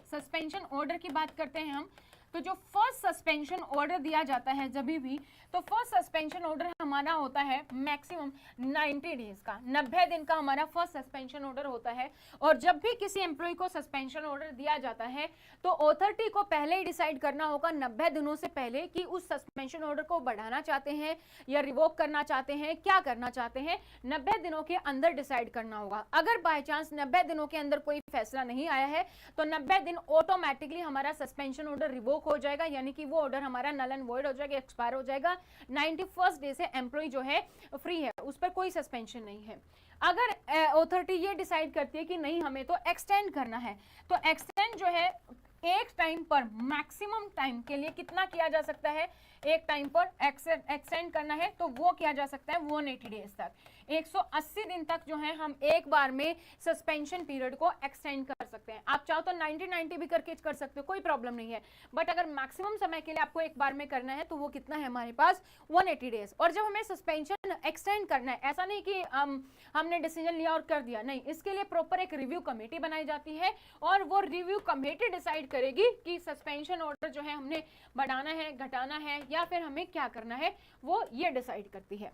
सस्पेंशन ऑर्डर की बात करते हैं हम, तो जो फर्स्ट सस्पेंशन ऑर्डर दिया जाता है जब भी, तो फर्स्ट सस्पेंशन ऑर्डर हमारा होता है मैक्सिमम 90 डेज का, 90 दिन का हमारा फर्स्ट सस्पेंशन ऑर्डर होता है। और जब भी किसी एम्प्लॉय को सस्पेंशन ऑर्डर दिया जाता है तो अथॉरिटी को पहले ही डिसाइड करना होगा 90 दिनों से पहले कि उस सस्पेंशन ऑर्डर को बढ़ाना चाहते हैं या रिवोक करना चाहते हैं, क्या करना चाहते हैं, 90 दिनों के अंदर डिसाइड करना होगा। अगर बाय चांस 90 दिनों के अंदर कोई फैसला नहीं आया है तो 90 दिन ऑटोमेटिकली हमारा सस्पेंशन ऑर्डर रिवोक रिवोक हो जाएगा, यानी कि वो ऑर्डर हमारा नल एंड वॉइड हो जाएगा, एक्सपायर हो जाएगा। 91st डे से एम्प्लॉय जो है फ्री है, उस पर कोई सस्पेंशन नहीं है। अगर अथॉरिटी ये डिसाइड करती है कि नहीं हमें तो एक्सटेंड करना है, तो एक्सटेंड जो है एक टाइम पर मैक्सिमम टाइम के लिए कितना किया जा सकता है, एक टाइम पर एक्सटेंड करना है तो वो किया जा सकता है 180 डेज तक, 180 दिन तक जो है हम एक बार में सस्पेंशन पीरियड को एक्सटेंड कर सकते हैं। आप चाहो तो 90 भी करके कर सकते हो, कोई प्रॉब्लम नहीं है, बट अगर मैक्सिमम समय के लिए आपको एक बार में करना है तो वो कितना है हमारे पास 180 डेज। और जब हमें सस्पेंशन एक्सटेंड करना है, ऐसा नहीं कि हमने डिसीजन लिया और कर दिया, नहीं, इसके लिए प्रॉपर एक रिव्यू कमेटी बनाई जाती है और वो रिव्यू कमेटी डिसाइड करेगी कि सस्पेंशन ऑर्डर जो है हमने बढ़ाना है, घटाना है या फिर हमें क्या करना है, वो ये डिसाइड करती है।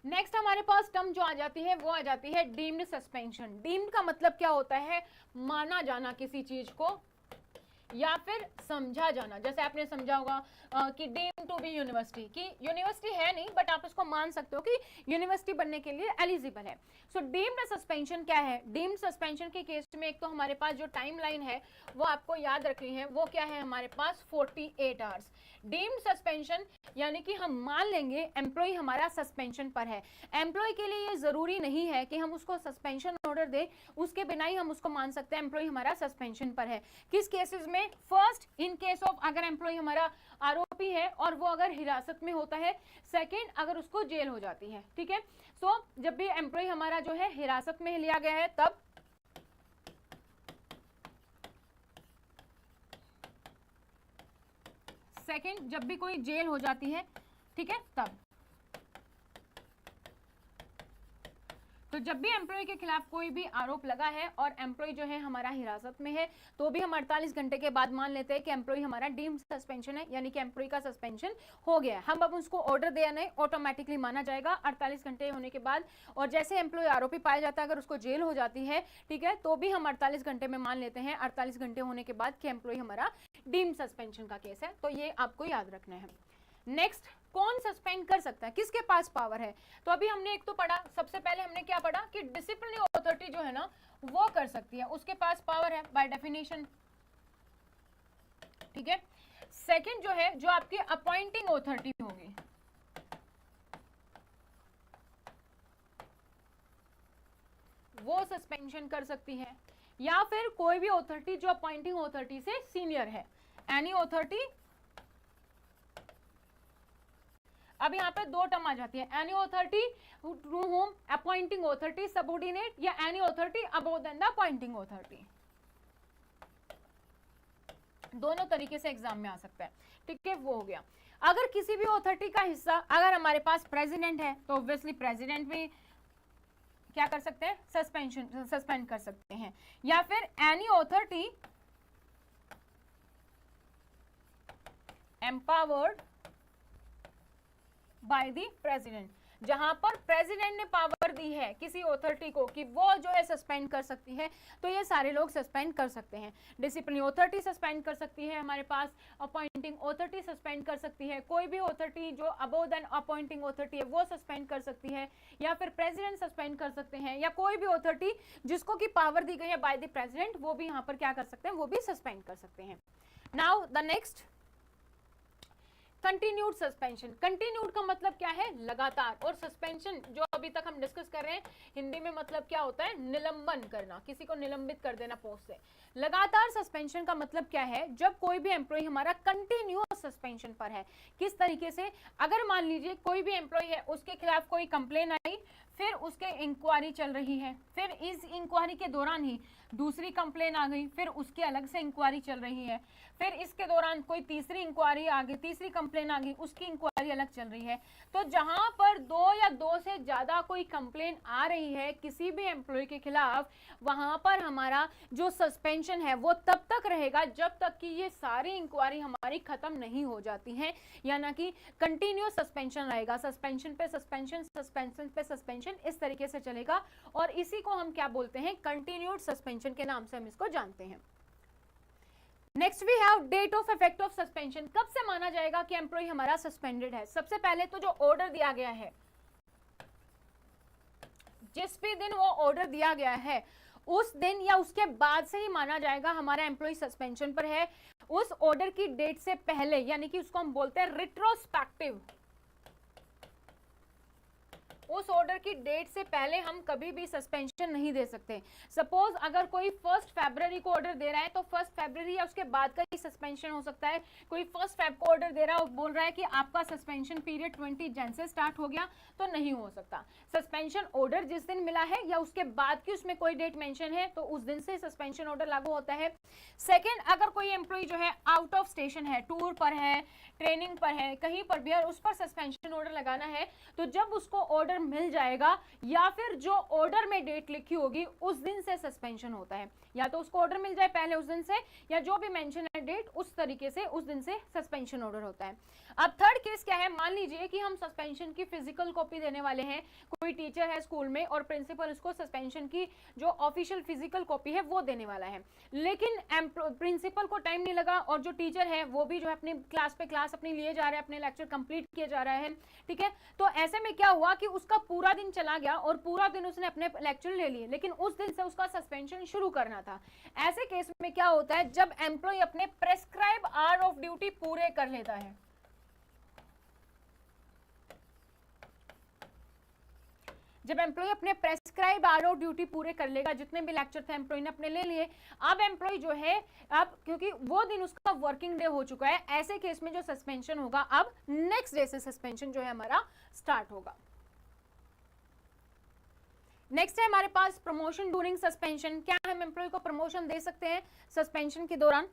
नेक्स्ट हमारे पास टर्म जो आ जाती है वो आ जाती है डीम्ड सस्पेंशन। डीम्ड का मतलब क्या होता है, माना जाना किसी चीज को या फिर समझा जाना। जैसे आपने समझा होगा कि डीम टू बी यूनिवर्सिटी, कि यूनिवर्सिटी है नहीं बट आप इसको मान सकते हो कि यूनिवर्सिटी बनने के लिए एलिजिबल है। सो डीम्ड सस्पेंशन क्या है, डीम्ड सस्पेंशन के केस में एक तो हमारे पास जो टाइमलाइन है वो आपको याद रखनी है, वो क्या है हमारे पास 48 आवर्स। डीम्ड सस्पेंशन यानी कि हम मान लेंगे एम्प्लॉय हमारा सस्पेंशन पर है, एम्प्लॉय के लिए ये जरूरी नहीं है कि हम उसको सस्पेंशन ऑर्डर दे, उसके बिना ही हम उसको मान सकते हैं एम्प्लॉय हमारा सस्पेंशन पर है। किस केसेस में, फर्स्ट इन केस ऑफ अगर एम्प्लॉय हमारा आरोपी है और वो अगर हिरासत में होता है, सेकंड अगर उसको जेल हो जाती है, ठीक है। सो जब भी एम्प्लॉय हमारा जो है हिरासत में लिया गया है तब, सेकंड जब भी कोई जेल हो जाती है, ठीक है, तब। तो जब भी एम्प्लॉय के खिलाफ कोई भी आरोप लगा है और एम्प्लॉय जो है हमारा हिरासत में है, तो भी हम 48 घंटे के बाद मान लेते हैं कि एम्प्लॉय हमारा डीम्ड सस्पेंशन है, यानी कि एम्प्लॉय का सस्पेंशन हो गया है। हम अब उसको ऑर्डर दिया नहीं, ऑटोमेटिकली माना जाएगा 48 घंटे होने के बाद। और जैसे एम्प्लॉय आरोपी पाया जाता है, अगर उसको जेल हो जाती है, ठीक है, तो भी हम 48 घंटे में मान लेते हैं, 48 घंटे होने के बाद कि एम्प्लॉय हमारा डीम्ड सस्पेंशन का केस है। तो ये आपको याद रखना है। नेक्स्ट, कौन सस्पेंड कर सकता है, किसके पास पावर है, तो अभी हमने एक तो पढ़ा, सबसे पहले हमने क्या पढ़ा कि डिसिप्लिनरी अथॉरिटी जो है ना वो कर सकती है, उसके पास पावर है बाय डेफिनेशन, ठीक है। सेकंड जो है, जो आपकी अपॉइंटिंग अथॉरिटी होगी, वो सस्पेंशन कर सकती है, या फिर कोई भी अथॉरिटी जो अपॉइंटिंग अथॉरिटी से सीनियर है, एनी अथॉरिटी। अब यहाँ पे दो टर्म आ जाती है, any authority to whom appointing authority subordinate, या any authority above than the appointing authority. दोनों तरीके से एग्जाम में आ सकता है, ठीक है, वो हो गया। अगर किसी भी अथॉरिटी का हिस्सा अगर हमारे पास प्रेसिडेंट है तो ऑब्वियसली प्रेसिडेंट भी क्या कर सकते हैं, सस्पेंड कर सकते हैं, या फिर any authority empowered by the president, जहां पर प्रेसिडेंट ने पावर दी है किसी अथॉरिटी को कि वो जो है सस्पेंड कर सकती है, तो ये सारे लोग सस्पेंड कर सकते हैं। डिसिप्लिनरी अथॉरिटी सस्पेंड कर सकती है हमारे पास, अपॉइंटिंग अथॉरिटी सस्पेंड कर सकती है, कोई भी अथॉरिटी जो अबव देन अपॉइंटिंग अथॉरिटी है वो सस्पेंड कर सकती है, या फिर प्रेसिडेंट सस्पेंड कर सकते हैं, या कोई भी अथॉरिटी जिसको की पावर दी गई है बाय द प्रेसिडेंट, वो भी यहाँ पर क्या कर सकते हैं, वो भी सस्पेंड कर सकते हैं। Now the next, continued suspension. Continued का मतलब क्या है, लगातार, और सस्पेंशन जो अभी तक हम डिस्कस कर रहे हैं हिंदी में मतलब क्या होता है, निलंबन करना, किसी को निलंबित कर देना पोस्ट से। लगातार सस्पेंशन का मतलब क्या है, जब कोई भी एम्प्लॉय हमारा कंटिन्यूअस सस्पेंशन पर है। किस तरीके से, अगर मान लीजिए कोई भी एम्प्लॉय है, उसके खिलाफ कोई कंप्लेन आई, फिर उसके इंक्वायरी चल रही है, फिर इस इंक्वायरी के दौरान ही दूसरी कंप्लेन आ गई, फिर उसकी अलग से इंक्वायरी चल रही है, फिर इसके दौरान कोई तीसरी इंक्वायरी आ गई, तीसरी कंप्लेन आ गई, उसकी इंक्वायरी अलग चल रही है। तो जहां पर दो या दो से ज्यादा कोई कंप्लेन आ रही है किसी भी एम्प्लॉय के खिलाफ, वहां पर हमारा जो सस्पेंशन है वो तब तक रहेगा जब तक कि ये सारी इंक्वायरी हमारी खत्म नहीं हो जाती है, यानी कि कंटिन्यूअस सस्पेंशन रहेगा, सस्पेंशन पे सस्पेंशन, सस्पेंशन पे सस्पेंशन, इस तरीके से चलेगा। और इसी को हम क्या बोलते हैं, कंटिन्यूड सस्पेंशन के नाम से हम इसको जानते हैं। Next we have date of effect of suspension. कब से माना जाएगा कि एम्प्लॉय हमारा सस्पेंडेड है? सबसे पहले तो जो ऑर्डर दिया गया है, जिस भी दिन वो ऑर्डर दिया गया है उस दिन या उसके बाद से ही माना जाएगा हमारा एम्प्लॉय सस्पेंशन पर है। उस ऑर्डर की डेट से पहले, यानी कि उसको हम बोलते हैं रिट्रोस्पेक्टिव, उस ऑर्डर की डेट से पहले हम कभी भी सस्पेंशन नहीं दे सकते। सपोज अगर कोई 1 फरवरी को ऑर्डर दे रहा है तो 1 फरवरी या उसके बाद का ही सस्पेंशन हो सकता है। कोई 1 फेब को ऑर्डर दे रहा है और बोल रहा है कि आपका सस्पेंशन पीरियड 20 जन से स्टार्ट हो गया, तो नहीं हो सकता। सस्पेंशन ऑर्डर जिस दिन मिला है या उसके बाद की उसमें कोई डेट मेंशन है तो उस दिन से सस्पेंशन ऑर्डर लागू होता है। सेकेंड, अगर कोई एम्प्लॉय जो है आउट ऑफ स्टेशन है, टूर पर है, ट्रेनिंग पर है, कहीं पर भी, और उस पर सस्पेंशन ऑर्डर लगाना है, तो जब उसको ऑर्डर मिल जाएगा या फिर जो ऑर्डर में डेट लिखी होगी उस दिन से सस्पेंशन होता है। या तो उसको ऑर्डर मिल जाए पहले उस दिन से, या जो भी मेंशन है डेट उस तरीके से उस दिन से सस्पेंशन ऑर्डर होता है। अब थर्ड केस क्या है, मान लीजिए कि हम सस्पेंशन की फिजिकल कॉपी देने वाले हैं, कोई टीचर है स्कूल में और प्रिंसिपल उसको सस्पेंशन की जो ऑफिशियल फिजिकल कॉपी है वो देने वाला है, लेकिन प्रिंसिपल को टाइम नहीं लगा और जो टीचर है वो भी जो है अपनी क्लास पे क्लास अपनी लिए जा रहा है, अपने लेक्चर कंप्लीट किए जा रहा है, ठीक है। तो ऐसे में क्या हुआ कि उसका पूरा दिन चला गया और पूरा दिन उसने अपने लेक्चर ले लिए, लेकिन उस दिन से उसका सस्पेंशन शुरू करना था। ऐसे केस में क्या होता है, जब एम्प्लॉय अपने प्रेस्क्राइब आवर ऑफ ड्यूटी पूरे कर लेता है, जब एम्प्लॉय अपने प्रेस्क्राइब आवर ऑफ ड्यूटी पूरे कर लेगा, जितने भी लेक्चर थे एम्प्लॉय ने अपने ले लिए, अब एम्प्लॉय जो है, अब क्योंकि वो दिन उसका वर्किंग डे हो चुका है, ऐसे केस में जो सस्पेंशन होगा अब नेक्स्ट डे से सस्पेंशन जो है हमारा स्टार्ट होगा। नेक्स्ट है हमारे पास प्रमोशन ड्यूरिंग सस्पेंशन। क्या हम एम्प्लॉय को प्रमोशन दे सकते हैं सस्पेंशन के दौरान?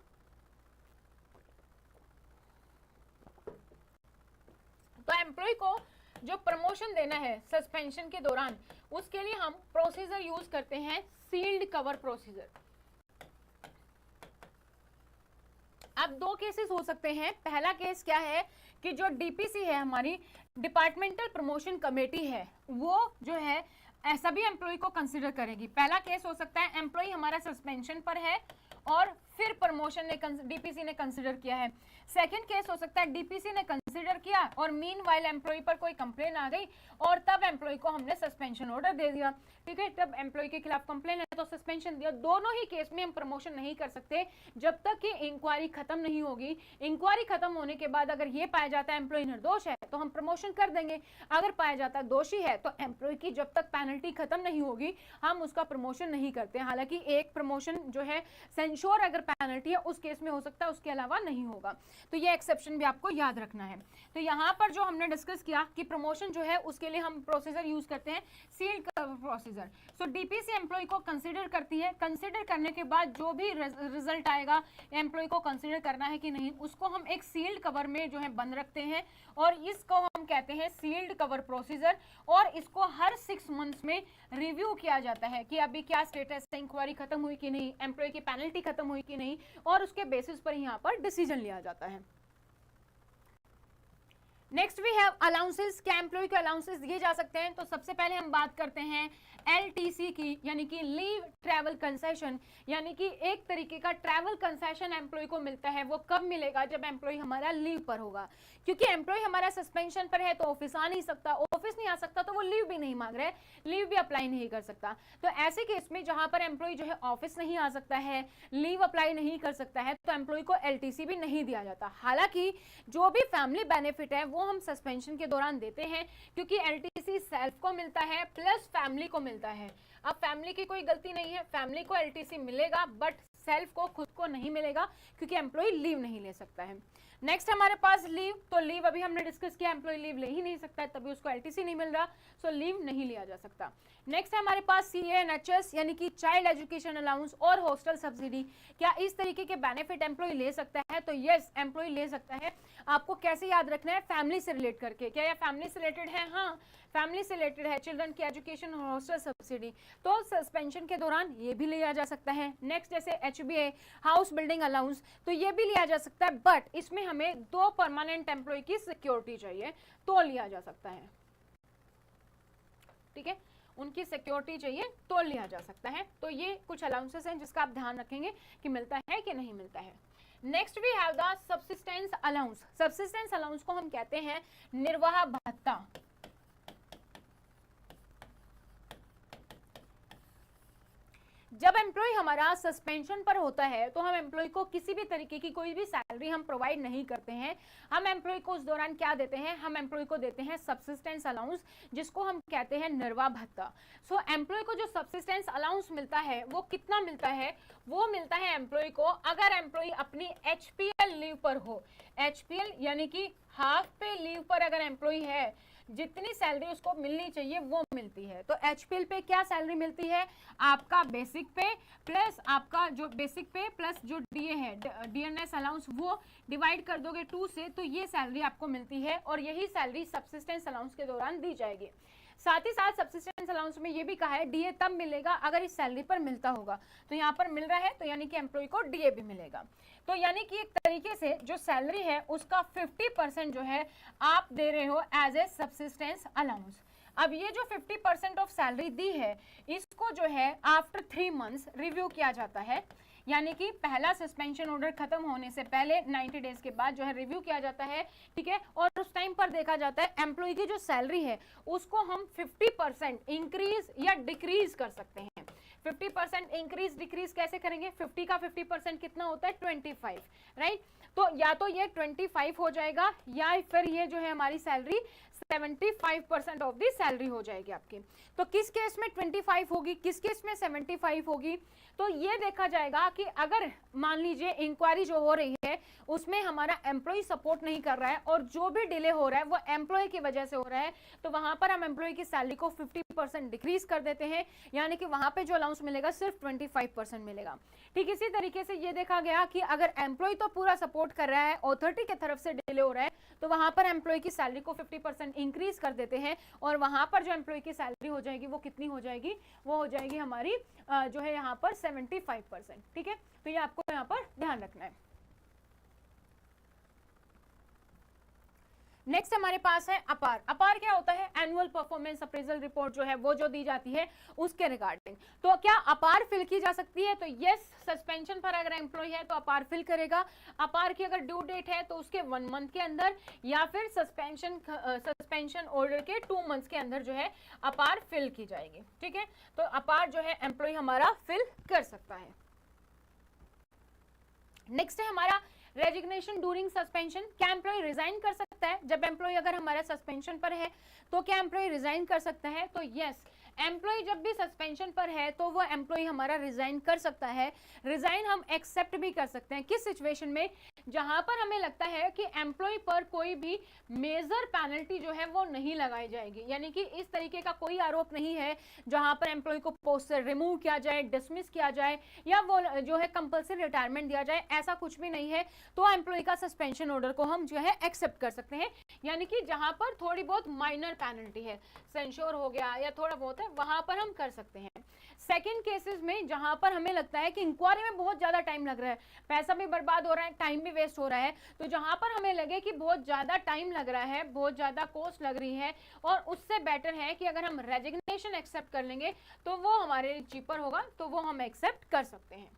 तो एम्प्लॉय को जो प्रमोशन देना है सस्पेंशन के दौरान, उसके लिए हम प्रोसीजर यूज करते हैं, सील्ड कवर प्रोसीजर। अब दो केसेस हो सकते हैं। पहला केस क्या है कि जो डीपीसी है, हमारी डिपार्टमेंटल प्रमोशन कमेटी है, वो जो है सभी एम्प्लॉय को कंसीडर करेगी। पहला केस हो सकता है एम्प्लॉय हमारा सस्पेंशन पर है और फिर प्रमोशन ने डीपीसी ने कंसीडर किया है। सेकंड केस हो सकता है डीपीसी ने कंसीडर किया और मीनवाइल एम्प्लॉय पर कोई कंप्लेन आ गई और तब एम्प्लॉय को हमने सस्पेंशन ऑर्डर दे दिया, ठीक है। तब एम्प्लॉय के खिलाफ कंप्लेन है तो सस्पेंशन दिया। दोनों ही केस में हम प्रमोशन नहीं कर सकते जब तक कि इंक्वायरी खत्म नहीं होगी। इंक्वायरी खत्म होने के बाद अगर ये पाया जाता है एम्प्लॉय निर्दोष है तो हम प्रमोशन कर देंगे, अगर पाया जाता है दोषी है तो एम्प्लॉय की जब तक पेनल्टी खत्म नहीं होगी हम उसका प्रमोशन नहीं करते। हालांकि एक प्रमोशन जो है सेंश्योर अगर पेनल्टी है उस केस में हो सकता है, उसके अलावा नहीं होगा। तो ये एक्सेप्शन भी आपको याद रखना है। तो यहाँ पर जो हमने डिस्कस किया कि प्रमोशन जो है उसके लिए हम प्रोसीजर यूज करते हैं, सील्ड कवर प्रोसीजर। सो डीपीसी एम्प्लॉय को कंसीडर करती है, कंसीडर करने के बाद जो भी रिजल्ट आएगा एम्प्लॉय को कंसीडर करना है कि नहीं, उसको हम एक सील्ड कवर में जो है बंद रखते हैं और इसको हम कहते हैं सील्ड कवर प्रोसीजर। और इसको हर 6 मंथ्स में रिव्यू किया जाता है कि अभी क्या स्टेटस है, इंक्वायरी खत्म हुई कि नहीं, एम्प्लॉय की पेनल्टी खत्म हुई कि नहीं, और उसके बेसिस पर यहाँ पर डिसीजन लिया जाता है। Next we have allowances. क्या एम्प्लॉय को अलाउंसेस दिए जा सकते हैं? तो सबसे पहले हम बात करते हैं LTC की, यानी कि लीव ट्रैवल कंसेशन, यानी कि एक तरीके का ट्रैवल कंसेशन एम्प्लॉय को मिलता है। वो कब मिलेगा? जब एम्प्लॉय हमारा लीव पर होगा, क्योंकि एम्प्लॉय हमारा सस्पेंशन पर है तो ऑफिस आ नहीं सकता, ऑफिस नहीं आ सकता तो वो लीव भी नहीं मांग रहे, लीव भी अप्लाई नहीं कर सकता। तो ऐसे केस में जहां पर एम्प्लॉय जो है ऑफिस नहीं आ सकता है, लीव अप्लाई नहीं कर सकता है, तो एम्प्लॉय को LTC भी नहीं दिया जाता। हालांकि जो भी फैमिली बेनिफिट है वो हम सस्पेंशन के दौरान देते हैं, क्योंकि LTC सेल्फ को मिलता है प्लस फैमिली को मिलता है। अब फैमिली की कोई गलती नहीं है, फैमिली को LTC मिलेगा बट सेल्फ को, खुद को नहीं मिलेगा, क्योंकि एम्प्लॉय लीव नहीं ले सकता है। नेक्स्ट हमारे पास लीव। तो लीव अभी हमने डिस्कस किया, एम्प्लॉय लीव ले ही नहीं सकता है, तभी उसको LTC नहीं मिल रहा, सो लीव नहीं लिया जा सकता। नेक्स्ट है हमारे पास CANHS, यानी कि चाइल्ड एजुकेशन अलाउंस और हॉस्टल सब्सिडी। क्या इस तरीके के बेनिफिट एम्प्लॉय ले सकता है? तो यस, एम्प्लॉय ले सकता है। आपको कैसे याद रखना है? फैमिली से रिलेट करके। क्या यह फैमिली से रिलेटेड है? हाँ, फैमिली से रिलेटेड है, चिल्ड्रन की एजुकेशन और हॉस्टल सब्सिडी, तो सस्पेंशन के दौरान ये भी लिया जा सकता है। नेक्स्ट जैसे HBA, हाउस बिल्डिंग अलाउंस, तो ये भी लिया जा सकता है, बट इसमें हमें 2 परमानेंट एम्प्लॉय की सिक्योरिटी चाहिए तो लिया जा सकता है, ठीक है, उनकी सिक्योरिटी चाहिए तो लिया जा सकता है। तो ये कुछ अलाउंसेस हैं जिसका आप ध्यान रखेंगे कि मिलता है कि नहीं मिलता है। Next we have the subsistence allowance. Subsistence allowance को हम कहते हैं निर्वाह भत्ता। जब एम्प्लॉय हमारा सस्पेंशन पर होता है तो हम एम्प्लॉय को किसी भी तरीके की कोई भी सैलरी हम प्रोवाइड नहीं करते हैं। हम एम्प्लॉय को उस दौरान क्या देते हैं, हम एम्प्लॉय को देते हैं सब्सिस्टेंस अलाउंस, जिसको हम कहते हैं निर्वाह भत्ता। सो एम्प्लॉय को जो सब्सिस्टेंस अलाउंस मिलता है वो कितना मिलता है, वो मिलता है एम्प्लॉय को अगर एम्प्लॉय अपनी एचपीएल लीव पर हो। एचपीएल यानी कि हाफ पे लीव पर अगर एम्प्लॉय है, जितनी सैलरी उसको मिलनी चाहिए वो मिलती है। तो एचपीएल पे क्या सैलरी मिलती है, आपका बेसिक पे प्लस आपका जो बेसिक पे प्लस जो डीए है, डीएनएस अलाउंस, वो डिवाइड कर दोगे 2 से, तो ये सैलरी आपको मिलती है और यही सैलरी सब्सिस्टेंस अलाउंस के दौरान दी जाएगी। साथ ही साथ सब्सिस्टेंस अलाउंस में ये भी कहा है डीए तब मिलेगा अगर इस सैलरी पर मिलता होगा, तो यहाँ पर मिल रहा है तो यानी कि एम्प्लॉय को डीए भी मिलेगा। तो यानी कि एक तरीके से जो सैलरी है उसका 50% जो है आप दे रहे हो एज ए सब्सिस्टेंस अलाउंस। अब ये जो 50% ऑफ सैलरी दी है इसको जो है आफ्टर 3 मंथ्स रिव्यू किया जाता है, यानी कि पहला सस्पेंशन ऑर्डर खत्म होने से पहले 90 डेज के बाद जो है रिव्यू किया जाता है, ठीक है। और उस टाइम पर देखा जाता है एम्प्लॉय की जो सैलरी है उसको हम 50% इंक्रीज या डिक्रीज कर सकते हैं। 50% इंक्रीज डिक्रीज कैसे करेंगे, 50 का 50% कितना होता है 25, राइट। तो या तो ये 25 हो जाएगा या फिर ये जो है हमारी सैलरी 75% ऑफ दी सैलरी हो जाएगी आपकी। तो किस केस में 25 होगी, किस केस में 75 होगी, तो ये देखा जाएगा कि अगर मान लीजिए इंक्वायरी जो हो रही है उसमें हमारा एम्प्लॉय सपोर्ट नहीं कर रहा है और जो भी डिले हो रहा है वो एम्प्लॉय की वजह से हो रहा है, तो वहां पर हम एम्प्लॉय की सैलरी को 50% डिक्रीज कर देते हैं, यानी कि वहां पे जो अलाउंस मिलेगा सिर्फ 25% मिलेगा। ठीक इसी तरीके से ये देखा गया कि अगर एम्प्लॉय तो पूरा सपोर्ट कर रहा है, अथॉरिटी की तरफ से डिले हो रहा है, तो वहां पर एम्प्लॉय की सैलरी को 50% इंक्रीज कर देते हैं और वहां पर जो एम्प्लॉय की सैलरी हो जाएगी वो कितनी हो जाएगी, वो हो जाएगी हमारी जो है यहाँ पर 75%, ठीक है। तो ये आपको यहाँ पर ध्यान रखना है। नेक्स्ट हमारे पास है अपार। अपार क्या होता है, एनुअल परफॉर्मेंस अप्रेजल रिपोर्ट जो है वो जो दी जाती है उसके रिगार्डिंग। तो क्या अपार फिल की जा सकती है, तो यस, सस्पेंशन पर अगर एम्प्लॉय है तो अपार फिल करेगा। अपार की अगर ड्यू डेट है तो उसके 1 मंथ के अंदर या फिर सस्पेंशन ऑर्डर के 2 मंथ्स के अंदर जो है अपार फिल की जाएगी, ठीक है। तो अपार जो है एम्प्लॉय हमारा फिल कर सकता है। नेक्स्ट है हमारा रेजिग्नेशन ड्यूरिंग सस्पेंशन। क्या एम्प्लॉय रिजाइन कर सकता है, जब एम्प्लॉय अगर हमारा सस्पेंशन पर है तो क्या एम्प्लॉय रिजाइन कर सकता है, तो यस, एम्प्लॉय जब भी सस्पेंशन पर है तो वो एम्प्लॉय हमारा रिजाइन कर सकता है। रिजाइन हम एक्सेप्ट भी कर सकते हैं किस सिचुएशन में, जहां पर हमें लगता है कि एम्प्लॉय पर कोई भी मेजर पेनल्टी जो है वो नहीं लगाई जाएगी, यानी कि इस तरीके का कोई आरोप नहीं है जहां पर एम्प्लॉय को पोस्ट से रिमूव किया जाए, डिसमिस किया जाए या वो जो है कंपल्सरी रिटायरमेंट दिया जाए, ऐसा कुछ भी नहीं है। तो एम्प्लॉय का सस्पेंशन ऑर्डर को हम जो है एक्सेप्ट कर सकते हैं, यानी कि जहां पर थोड़ी बहुत माइनर पेनल्टी है, सेंश्योर हो गया या थोड़ा बहुत है, वहां पर हम कर सकते हैं। सेकंड केसेस में जहां पर हमें लगता है कि इंक्वायरी में बहुत ज्यादा टाइम लग रहा है, पैसा भी बर्बाद हो रहा है, टाइम भी वेस्ट हो रहा है, तो जहां पर हमें लगे कि बहुत ज्यादा टाइम लग रहा है, बहुत ज्यादा कॉस्ट लग रही है, और उससे बेटर है कि अगर हम रेजिग्नेशन एक्सेप्ट कर लेंगे तो वो हमारे लिए चीपर होगा, तो वो हम एक्सेप्ट कर सकते हैं।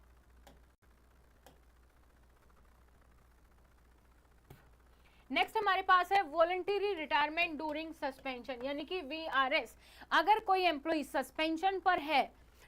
नेक्स्ट हमारे पास है वॉलंटरी रिटायरमेंट ड्यूरिंग सस्पेंशन, यानी कि वीआरएस। अगर कोई एम्प्लॉय सस्पेंशन पर है,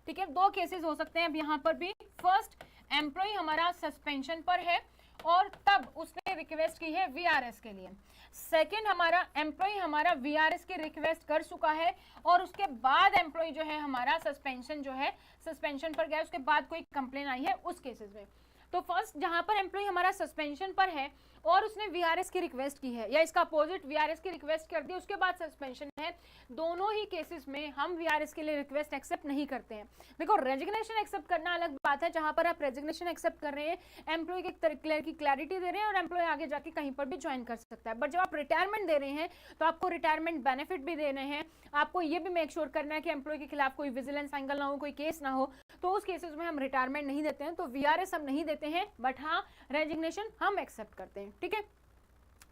ठीक है, 2 केसेस हो सकते हैं अब यहाँ पर भी। फर्स्ट, एम्प्लॉय हमारा सस्पेंशन पर है और तब उसने रिक्वेस्ट की है वीआरएस के लिए। सेकंड, हमारा एम्प्लॉय हमारा वीआरएस की रिक्वेस्ट कर चुका है और उसके बाद एम्प्लॉय जो है हमारा सस्पेंशन जो है सस्पेंशन पर गया, उसके बाद कोई कंप्लेन आई है उस केसेस में। तो फर्स्ट, जहां पर एम्प्लॉय हमारा सस्पेंशन पर है और उसने वीआरएस की रिक्वेस्ट की है, या इसका अपोजिट वीआरएस की रिक्वेस्ट कर दी उसके बाद सस्पेंशन है, दोनों ही केसेस में हम वीआरएस के लिए रिक्वेस्ट एक्सेप्ट नहीं करते हैं। देखो, रेजिग्नेशन एक्सेप्ट करना अलग बात है, जहां पर आप रेजिग्नेशन एक्सेप्ट कर रहे हैं, एम्प्लॉय की क्लैरिटी दे रहे हैं और एम्प्लॉय आगे जाके कहीं पर भी ज्वाइन कर सकता है। बट जब आप रिटायरमेंट दे रहे हैं तो आपको रिटायरमेंट बेनिफिट भी देने हैं, आपको ये भी मेक श्योर करना है कि एम्प्लॉय के खिलाफ कोई विजिलेंस एंगल ना हो, कोई केस ना हो, तो उस केसेस में हम रिटायरमेंट नहीं देते हैं, तो वीआरएस हम नहीं देते हैं, बट हाँ रेजिग्नेशन हम एक्सेप्ट करते हैं, ठीक है।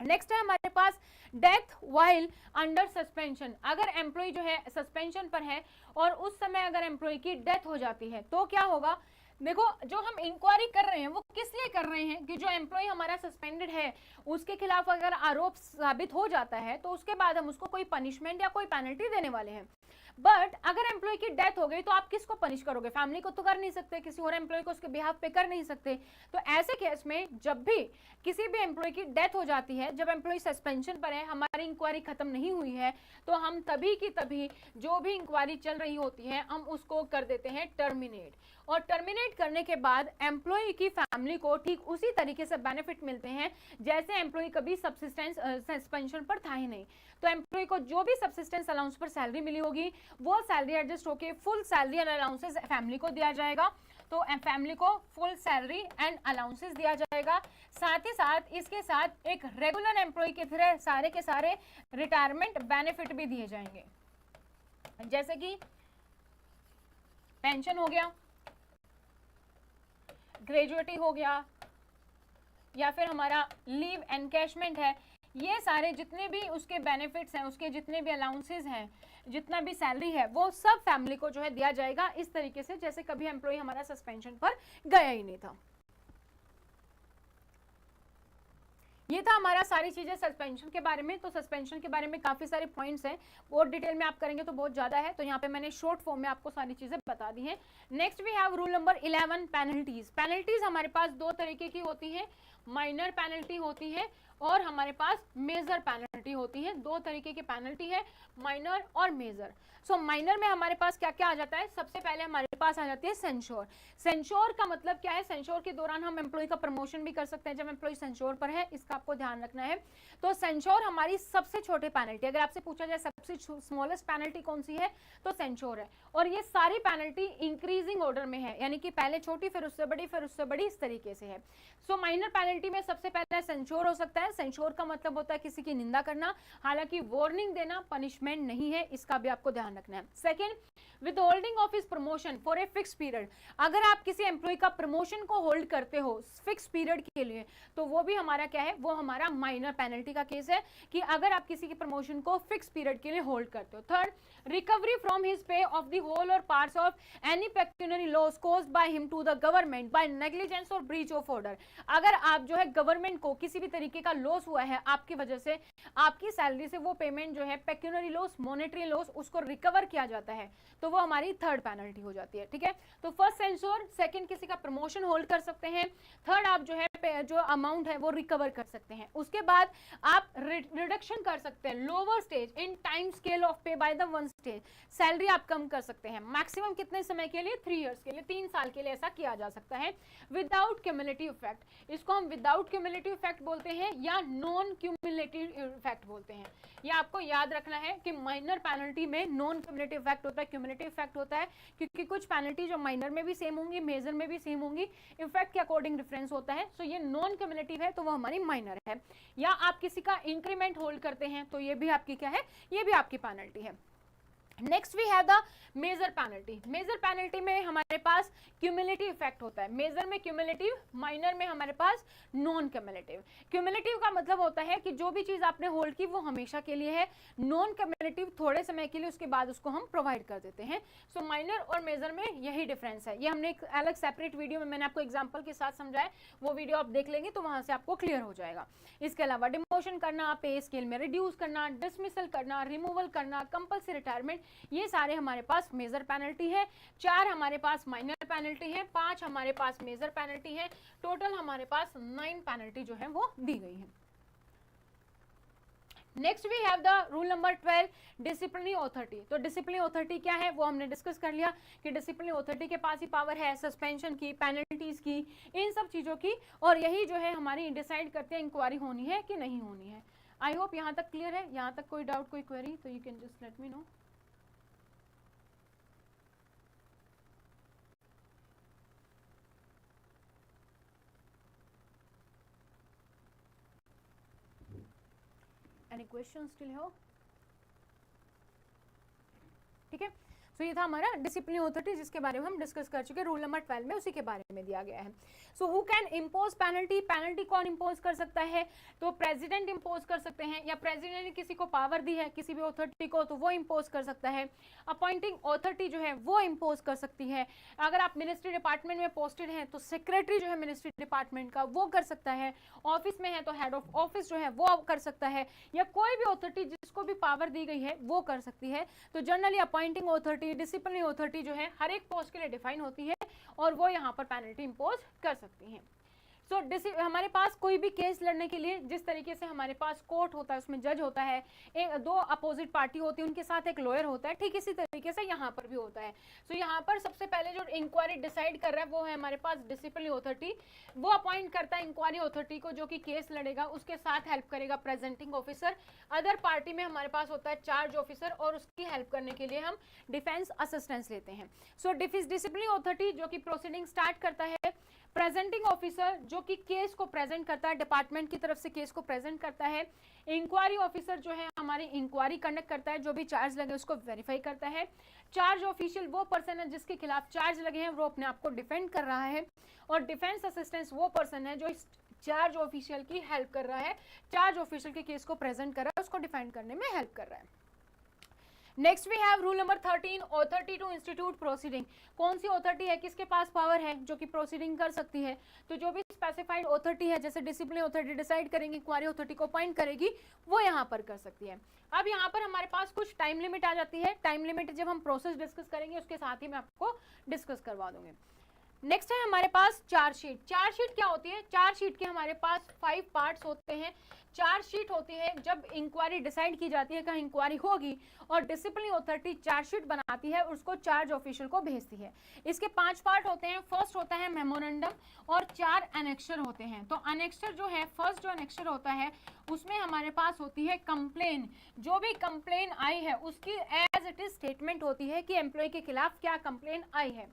नेक्स्ट है हमारे पास डेथ व्हाइल अंडर सस्पेंशन। अगर एम्प्लॉय जो है सस्पेंशन पर है और उस समय अगर एम्प्लॉय की डेथ हो जाती है तो क्या होगा। देखो, जो हम इंक्वायरी कर रहे हैं वो किस लिए कर रहे हैं कि जो एम्प्लॉय हमारा सस्पेंडेड है उसके खिलाफ अगर आरोप साबित हो जाता है तो उसके बाद हम उसको कोई पनिशमेंट या कोई पेनल्टी देने वाले हैं। बट अगर एम्प्लॉय की डेथ हो गई तो आप किसको पनिश करोगे? फैमिली को तो कर नहीं सकते, किसी और एम्प्लॉय को उसके बिहाफ पे कर नहीं सकते। तो ऐसे केस में जब भी किसी भी एम्प्लॉय की डेथ हो जाती है, जब एम्प्लॉय सस्पेंशन पर है, हमारी इंक्वायरी खत्म नहीं हुई है, तो हम तभी की तभी जो भी इंक्वायरी चल रही होती है हम उसको कर देते हैं टर्मिनेट। और टर्मिनेट करने के बाद एम्प्लॉय की फैमिली को ठीक उसी तरीके से बेनिफिट मिलते हैं जैसे एम्प्लॉय कभी सब्सिस्टेंस सस्पेंशन पर था ही नहीं। तो एम्प्लॉय को जो भी सब्सिस्टेंस अलाउंस पर सैलरी मिली होगी वो सैलरी एडजस्ट होकर full salary and allowances family को दिया जाएगा। तो फैमिली को फुल सैलरी एंड अलाउंसेस दिया जाएगा। साथ ही साथ इसके साथ एक रेगुलर एम्प्लॉय की तरह सारे के सारे रिटायरमेंट बेनिफिट भी दिए जाएंगे, जैसे कि पेंशन हो गया, ग्रेजुएटी हो गया, या फिर हमारा लीव एनकैशमेंट है। ये सारे जितने भी उसके बेनिफिट्स हैं, उसके जितने भी अलाउंसेस हैं, जितना भी सैलरी है, वो सब फैमिली को जो है दिया जाएगा इस तरीके से जैसे कभी एम्प्लॉय हमारा सस्पेंशन पर गया ही नहीं था। ये था हमारा सारी चीजें सस्पेंशन के बारे में। तो सस्पेंशन के बारे में काफी सारे पॉइंट्स हैं, और डिटेल में आप करेंगे तो बहुत ज्यादा है, तो यहाँ पे मैंने शॉर्ट फॉर्म में आपको सारी चीजें बता दी हैं। Next we have rule number 11 penalties. Penalties हमारे पास दो तरीके की होती है, माइनर पेनल्टी होती है और हमारे पास मेजर पेनल्टी होती है। दो तरीके की पेनल्टी है, माइनर और मेजर। सो माइनर में हमारे पास क्या क्या आ जाता है? सबसे पहले हमारे पास आ जाती है सेंश्योर। सेंश्योर का मतलब क्या है? सेंश्योर के दौरान हम एम्प्लॉय का प्रमोशन भी कर सकते हैं जब एम्प्लॉय सेंश्योर पर है, इसका आपको ध्यान रखना है। तो सेंश्योर हमारी सबसे छोटी पेनल्टी, अगर आपसे पूछा जाए सबसे स्मॉलेस्ट पेनल्टी कौन सी है तो सेंश्योर है। और ये सारी पेनल्टी इंक्रीजिंग ऑर्डर में है, यानी कि पहले छोटी फिर उससे बड़ी फिर उससे बड़ी, इस तरीके से है। सो माइनर पेनल्टी में सबसे पहले सेंश्योर हो सकता है। सेंश्योर का मतलब होता है किसी की निंदा करना, हालांकि वार्निंग देना पनिशमेंट नहीं है, इसका भी आपको ध्यान रखना है। Second, withholding of his promotion for a fix period. अगर आप किसी एम्प्लॉय का प्रमोशन को होल्ड करते हो फिक्स पीरियड के लिए, तो वो भी हमारा क्या है? वो हमारा माइनर पेनल्टी का केस है कि अगर आप किसी के प्रमोशन को फिक्स पीरियड के लिए होल्ड करते हो। Third, recovery from his pay of the whole or parts of any pecuniary loss caused by him to the government by negligence or breach of order. अगर आप जो है गवर्नमेंट को किसी भी तरीके का लॉस हुआ है आपकी वजह से, आपकी सैलरी से वो पेमेंट जो है पेक्यूनरी लॉस, मॉनेटरी लॉस, उसको रिकवर किया जाता है, तो वो हमारी थर्ड पेनल्टी हो जाती है। ठीक है, तो फर्स्ट सेंश्योर, सेकंड किसी का प्रमोशन होल्ड कर सकते हैं, थर्ड आप जो है जो अमाउंट है वो रिकवर कर सकते हैं। उसके बाद आप रिडक्शन कर सकते हैं, lower stage in time scale of pay by the one stage. Salary आप कम कर सकते हैं, मैक्सिमम कितने समय के लिए? 3 इयर्स के लिए, 3 साल के लिए ऐसा किया जा सकता है विदाउट क्यूमुलेटिव इफेक्ट। इसको हम विदाउट क्यूमुलेटिव इफेक्ट बोलते हैं या नॉन क्यूमुलेटिव इफेक्ट बोलते हैं। ये आपको याद रखना है कि माइनर पेनल्टी में नॉन क्यूमुलेटिव इफेक्ट होता है, क्यूमुलेटिव इफेक्ट होता है, क्योंकि कुछ पेनल्टी जो माइनर में भी सेम होंगी, मेजर में भी सेम होंगी, इफेक्ट के अकॉर्डिंग डिफरेंस होता है। सो ये नॉन क्यूमुलेटिव है तो वो हमारी माइनर है। या आप किसी का इंक्रीमेंट होल्ड करते हैं तो ये भी आपकी क्या है? ये भी आपकी पेनल्टी है। Next we have the major penalty. Major penalty में हमारे पास क्यूमुलेटिव इफेक्ट होता है, मेजर में क्यूमुलेटिव, माइनर में हमारे पास नॉन क्यूमुलेटिव। क्यूमुलेटिव का मतलब होता है कि जो भी चीज आपने होल्ड की वो हमेशा के लिए है, नॉन क्यूमुलेटिव थोड़े समय के लिए, उसके बाद उसको हम प्रोवाइड कर देते हैं। सो माइनर और मेजर में यही डिफरेंस है। ये हमने एक अलग सेपरेट वीडियो में मैंने आपको एग्जाम्पल के साथ समझाया, वो वीडियो आप देख लेंगे तो वहां से आपको क्लियर हो जाएगा। इसके अलावा डिमोशन करना, पे स्केल में रिड्यूस करना, डिसमिसल करना, रिमूवल करना, कंपल्सरी रिटायरमेंट, ये सारे हमारे पास मेजर पेनल्टी है। 4 हमारे पास माइनर पेनल्टी है, 5 हमारे पास मेजर पेनल्टी है। टोटल हमारे पास 9 पेनल्टी जो है वो दी गई है। Next we have the rule number 12, disciplinary authority. तो डिसिप्लिनरी अथॉरिटी क्या है वो हमने डिस्कस कर लिया कि डिसिप्लिनरी अथॉरिटी के पास ही पावर है सस्पेंशन की, पेनल्टीज की, इन सब चीजों की, और यही जो है हमारी डिसाइड करते हैं इंक्वायरी होनी है कि नहीं होनी है। आई होप यहाँ तक क्लियर है। यहाँ तक कोई डाउट, कोई क्वेरी तो you can just let me no. Any questions still here? ठीक है, सो ये था हमारा डिसिप्लिन अथॉरिटी जिसके बारे में हम डिस्कस कर चुके हैं, रूल नंबर 12 में उसी के बारे में दिया गया है। So who can impose penalty, penalty कौन इम्पोज कर सकता है, तो प्रेसिडेंट इम्पोज कर सकते हैं, या प्रेसिडेंट ने किसी को पावर दी है किसी भी अथॉरिटी को तो वो इम्पोज कर सकता है। अपॉइंटिंग अथॉरिटी जो है वो इम्पोज कर सकती है। अगर आप मिनिस्ट्री डिपार्टमेंट में पोस्टेड हैं तो सेक्रेटरी जो है मिनिस्ट्री डिपार्टमेंट का वो कर सकता है, ऑफिस में है तो हेड ऑफ ऑफिस जो है वो कर सकता है, या कोई भी अथॉरिटी जिसको भी पावर दी गई है वो कर सकती है। तो generally appointing authority, disciplinary authority जो है हर एक पोस्ट के लिए डिफाइन होती है और वो यहाँ पर पेनल्टी इंपोज कर सकती है। सो हमारे पास कोई भी केस लड़ने के लिए जिस तरीके से हमारे पास कोर्ट होता है उसमें जज होता है, एक दो अपोजिट पार्टी होती है उनके साथ एक लॉयर होता है, ठीक इसी तरीके से यहाँ पर भी होता है। सो यहाँ पर सबसे पहले जो इंक्वायरी डिसाइड कर रहा है वो है हमारे पास डिसिप्लिनरी अथॉरिटी। वो अपॉइंट करता है इंक्वायरी अथॉरिटी को जो कि केस लड़ेगा, उसके साथ हेल्प करेगा प्रेजेंटिंग ऑफिसर। अदर पार्टी में हमारे पास होता है चार्ज ऑफिसर और उसकी हेल्प करने के लिए हम डिफेंस असिस्टेंस लेते हैं। सो डिसिप्लिनरी अथॉरिटी जो कि प्रोसीडिंग स्टार्ट करता है, प्रेजेंटिंग ऑफिसर जो कि केस को प्रेजेंट करता है, डिपार्टमेंट की तरफ से केस को प्रेजेंट करता है, इंक्वायरी ऑफिसर जो है हमारी इंक्वायरी कंडक्ट करता है, जो भी चार्ज लगे उसको वेरीफाई करता है, चार्ज ऑफिशियल वो पर्सन है जिसके खिलाफ चार्ज लगे हैं वो अपने आप को डिफेंड कर रहा है, और डिफेंस असिस्टेंस वो पर्सन है जो इस चार्ज ऑफिशियल की हेल्प कर रहा है, चार्ज ऑफिशियल के केस को प्रेजेंट कर रहा है, उसको डिफेंड करने में हेल्प कर रहा है। Next we have rule number 13, authority to institute proceeding. कौन सी अथॉरिटी है, किसके पास पावर है जो कि प्रोसीडिंग कर सकती है, तो जो भी स्पेसिफाइड अथॉरिटी है, जैसे डिसिप्लिन अथॉरिटी डिसाइड करेंगी, इंक्वायरी अथॉरिटी को अपॉइंट करेगी, वो यहाँ पर कर सकती है। अब यहाँ पर हमारे पास कुछ टाइम लिमिट आ जाती है, टाइम लिमिट जब हम प्रोसेस डिस्कस करेंगे उसके साथ ही मैं आपको डिस्कस करवा दूंगी। नेक्स्ट है हमारे पास चार्जशीट। चार्जशीट क्या होती है, चार्जशीट के हमारे पास 5 पार्ट्स होते हैं। चार्जशीट होती है जब इंक्वायरी डिसाइड की जाती है कि इंक्वायरी होगी और डिसिप्लिन अथॉरिटी चार्जशीट बनाती है, उसको चार्ज ऑफिशियल को भेजती है। इसके 5 पार्ट होते हैं। फर्स्ट होता है मेमोरेंडम और 4 एनेक्सर होते हैं। तो एनेक्सर जो है, फर्स्ट जो एनेक्सर होता है उसमें हमारे पास होती है कंप्लेन। जो भी कंप्लेन आई है उसकी एज इट इज स्टेटमेंट होती है कि एम्प्लॉय के खिलाफ क्या कंप्लेन आई है।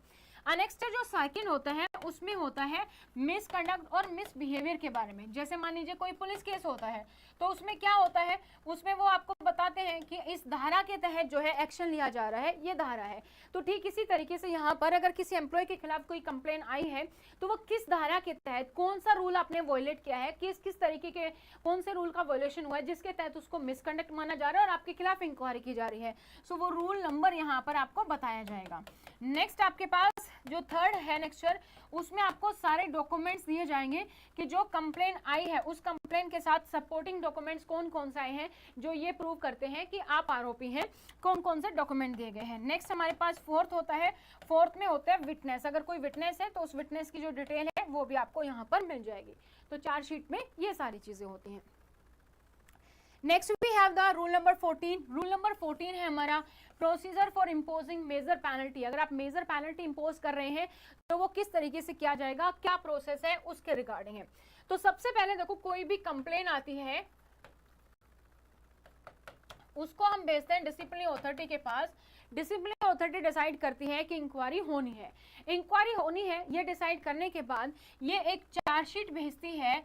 अनेक्स्टर जो सेकंड होता है उसमें होता है मिसकंडक्ट और मिसबिहेवियर के बारे में। जैसे मान लीजिए कोई पुलिस केस होता है तो उसमें क्या होता है, उसमें वो आपको बताते हैं कि इस धारा के तहत जो है एक्शन लिया जा रहा है, ये धारा है। तो ठीक इसी तरीके से यहाँ पर अगर किसी एम्प्लॉय के खिलाफ कोई कंप्लेन आई है तो वो किस धारा के तहत, कौन सा रूल आपने वॉयलेट किया है, किस तरीके के कौन से रूल का वॉयलेशन हुआ है जिसके तहत उसको मिसकंडक्ट माना जा रहा है और आपके खिलाफ इंक्वायरी की जा रही है। सो वो रूल नंबर यहाँ पर आपको बताया जाएगा। नेक्स्ट आपके पास जो थर्ड है नेक्स्टर, उसमें आपको सारे डॉक्यूमेंट्स दिए जाएंगे कि जो कंप्लेन आई है उस कंप्लेन के साथ सपोर्टिंग डॉक्यूमेंट्स कौन कौन से आए हैं जो ये प्रूव करते हैं कि आप आरोपी हैं, कौन कौन से डॉक्यूमेंट दिए गए हैं। नेक्स्ट हमारे पास फोर्थ होता है, फोर्थ में होता है विटनेस। अगर कोई विटनेस है तो उस विटनेस की जो डिटेल है वो भी आपको यहाँ पर मिल जाएगी। तो चार्जशीट में ये सारी चीजें होती हैं। Next we have the rule number 14। Rule number 14 है हमारा procedure for imposing major penalty. अगर आप मेजर पेनल्टी इम्पोज कर रहे हैं तो वो किस तरीके से किया जाएगा, क्या प्रोसेस है, उसके रिगार्डिंग है। तो सबसे पहले देखो, कोई भी कंप्लेन आती है उसको हम भेजते हैं डिसिप्लिन अथॉरिटी के पास। डिसिप्लिन अथॉरिटी डिसाइड करती है कि इंक्वायरी होनी है। इंक्वायरी होनी है ये डिसाइड करने के बाद ये एक चार्जशीट भेजती है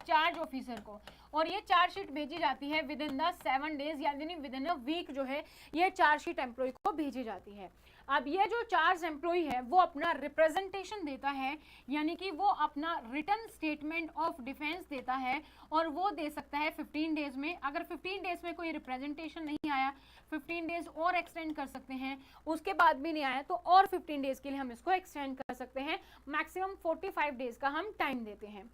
चार्ज ऑफिसर को, और ये चार्जशीट भेजी जाती है विद इन द 7 डेज, यानी विद इन अ वीक जो है ये चार्जशीट एम्प्लॉय को भेजी जाती है। अब ये जो चार्ज एम्प्लॉय है वो अपना रिप्रेजेंटेशन देता है, यानी कि वो अपना रिटन स्टेटमेंट ऑफ डिफेंस देता है, और वो दे सकता है 15 डेज में। अगर 15 डेज में कोई रिप्रेजेंटेशन नहीं आया, 15 डेज और एक्सटेंड कर सकते हैं, उसके बाद भी नहीं आया तो और 15 डेज के लिए हम इसको एक्सटेंड कर सकते हैं। मैक्सिमम 45 डेज का हम टाइम देते हैं।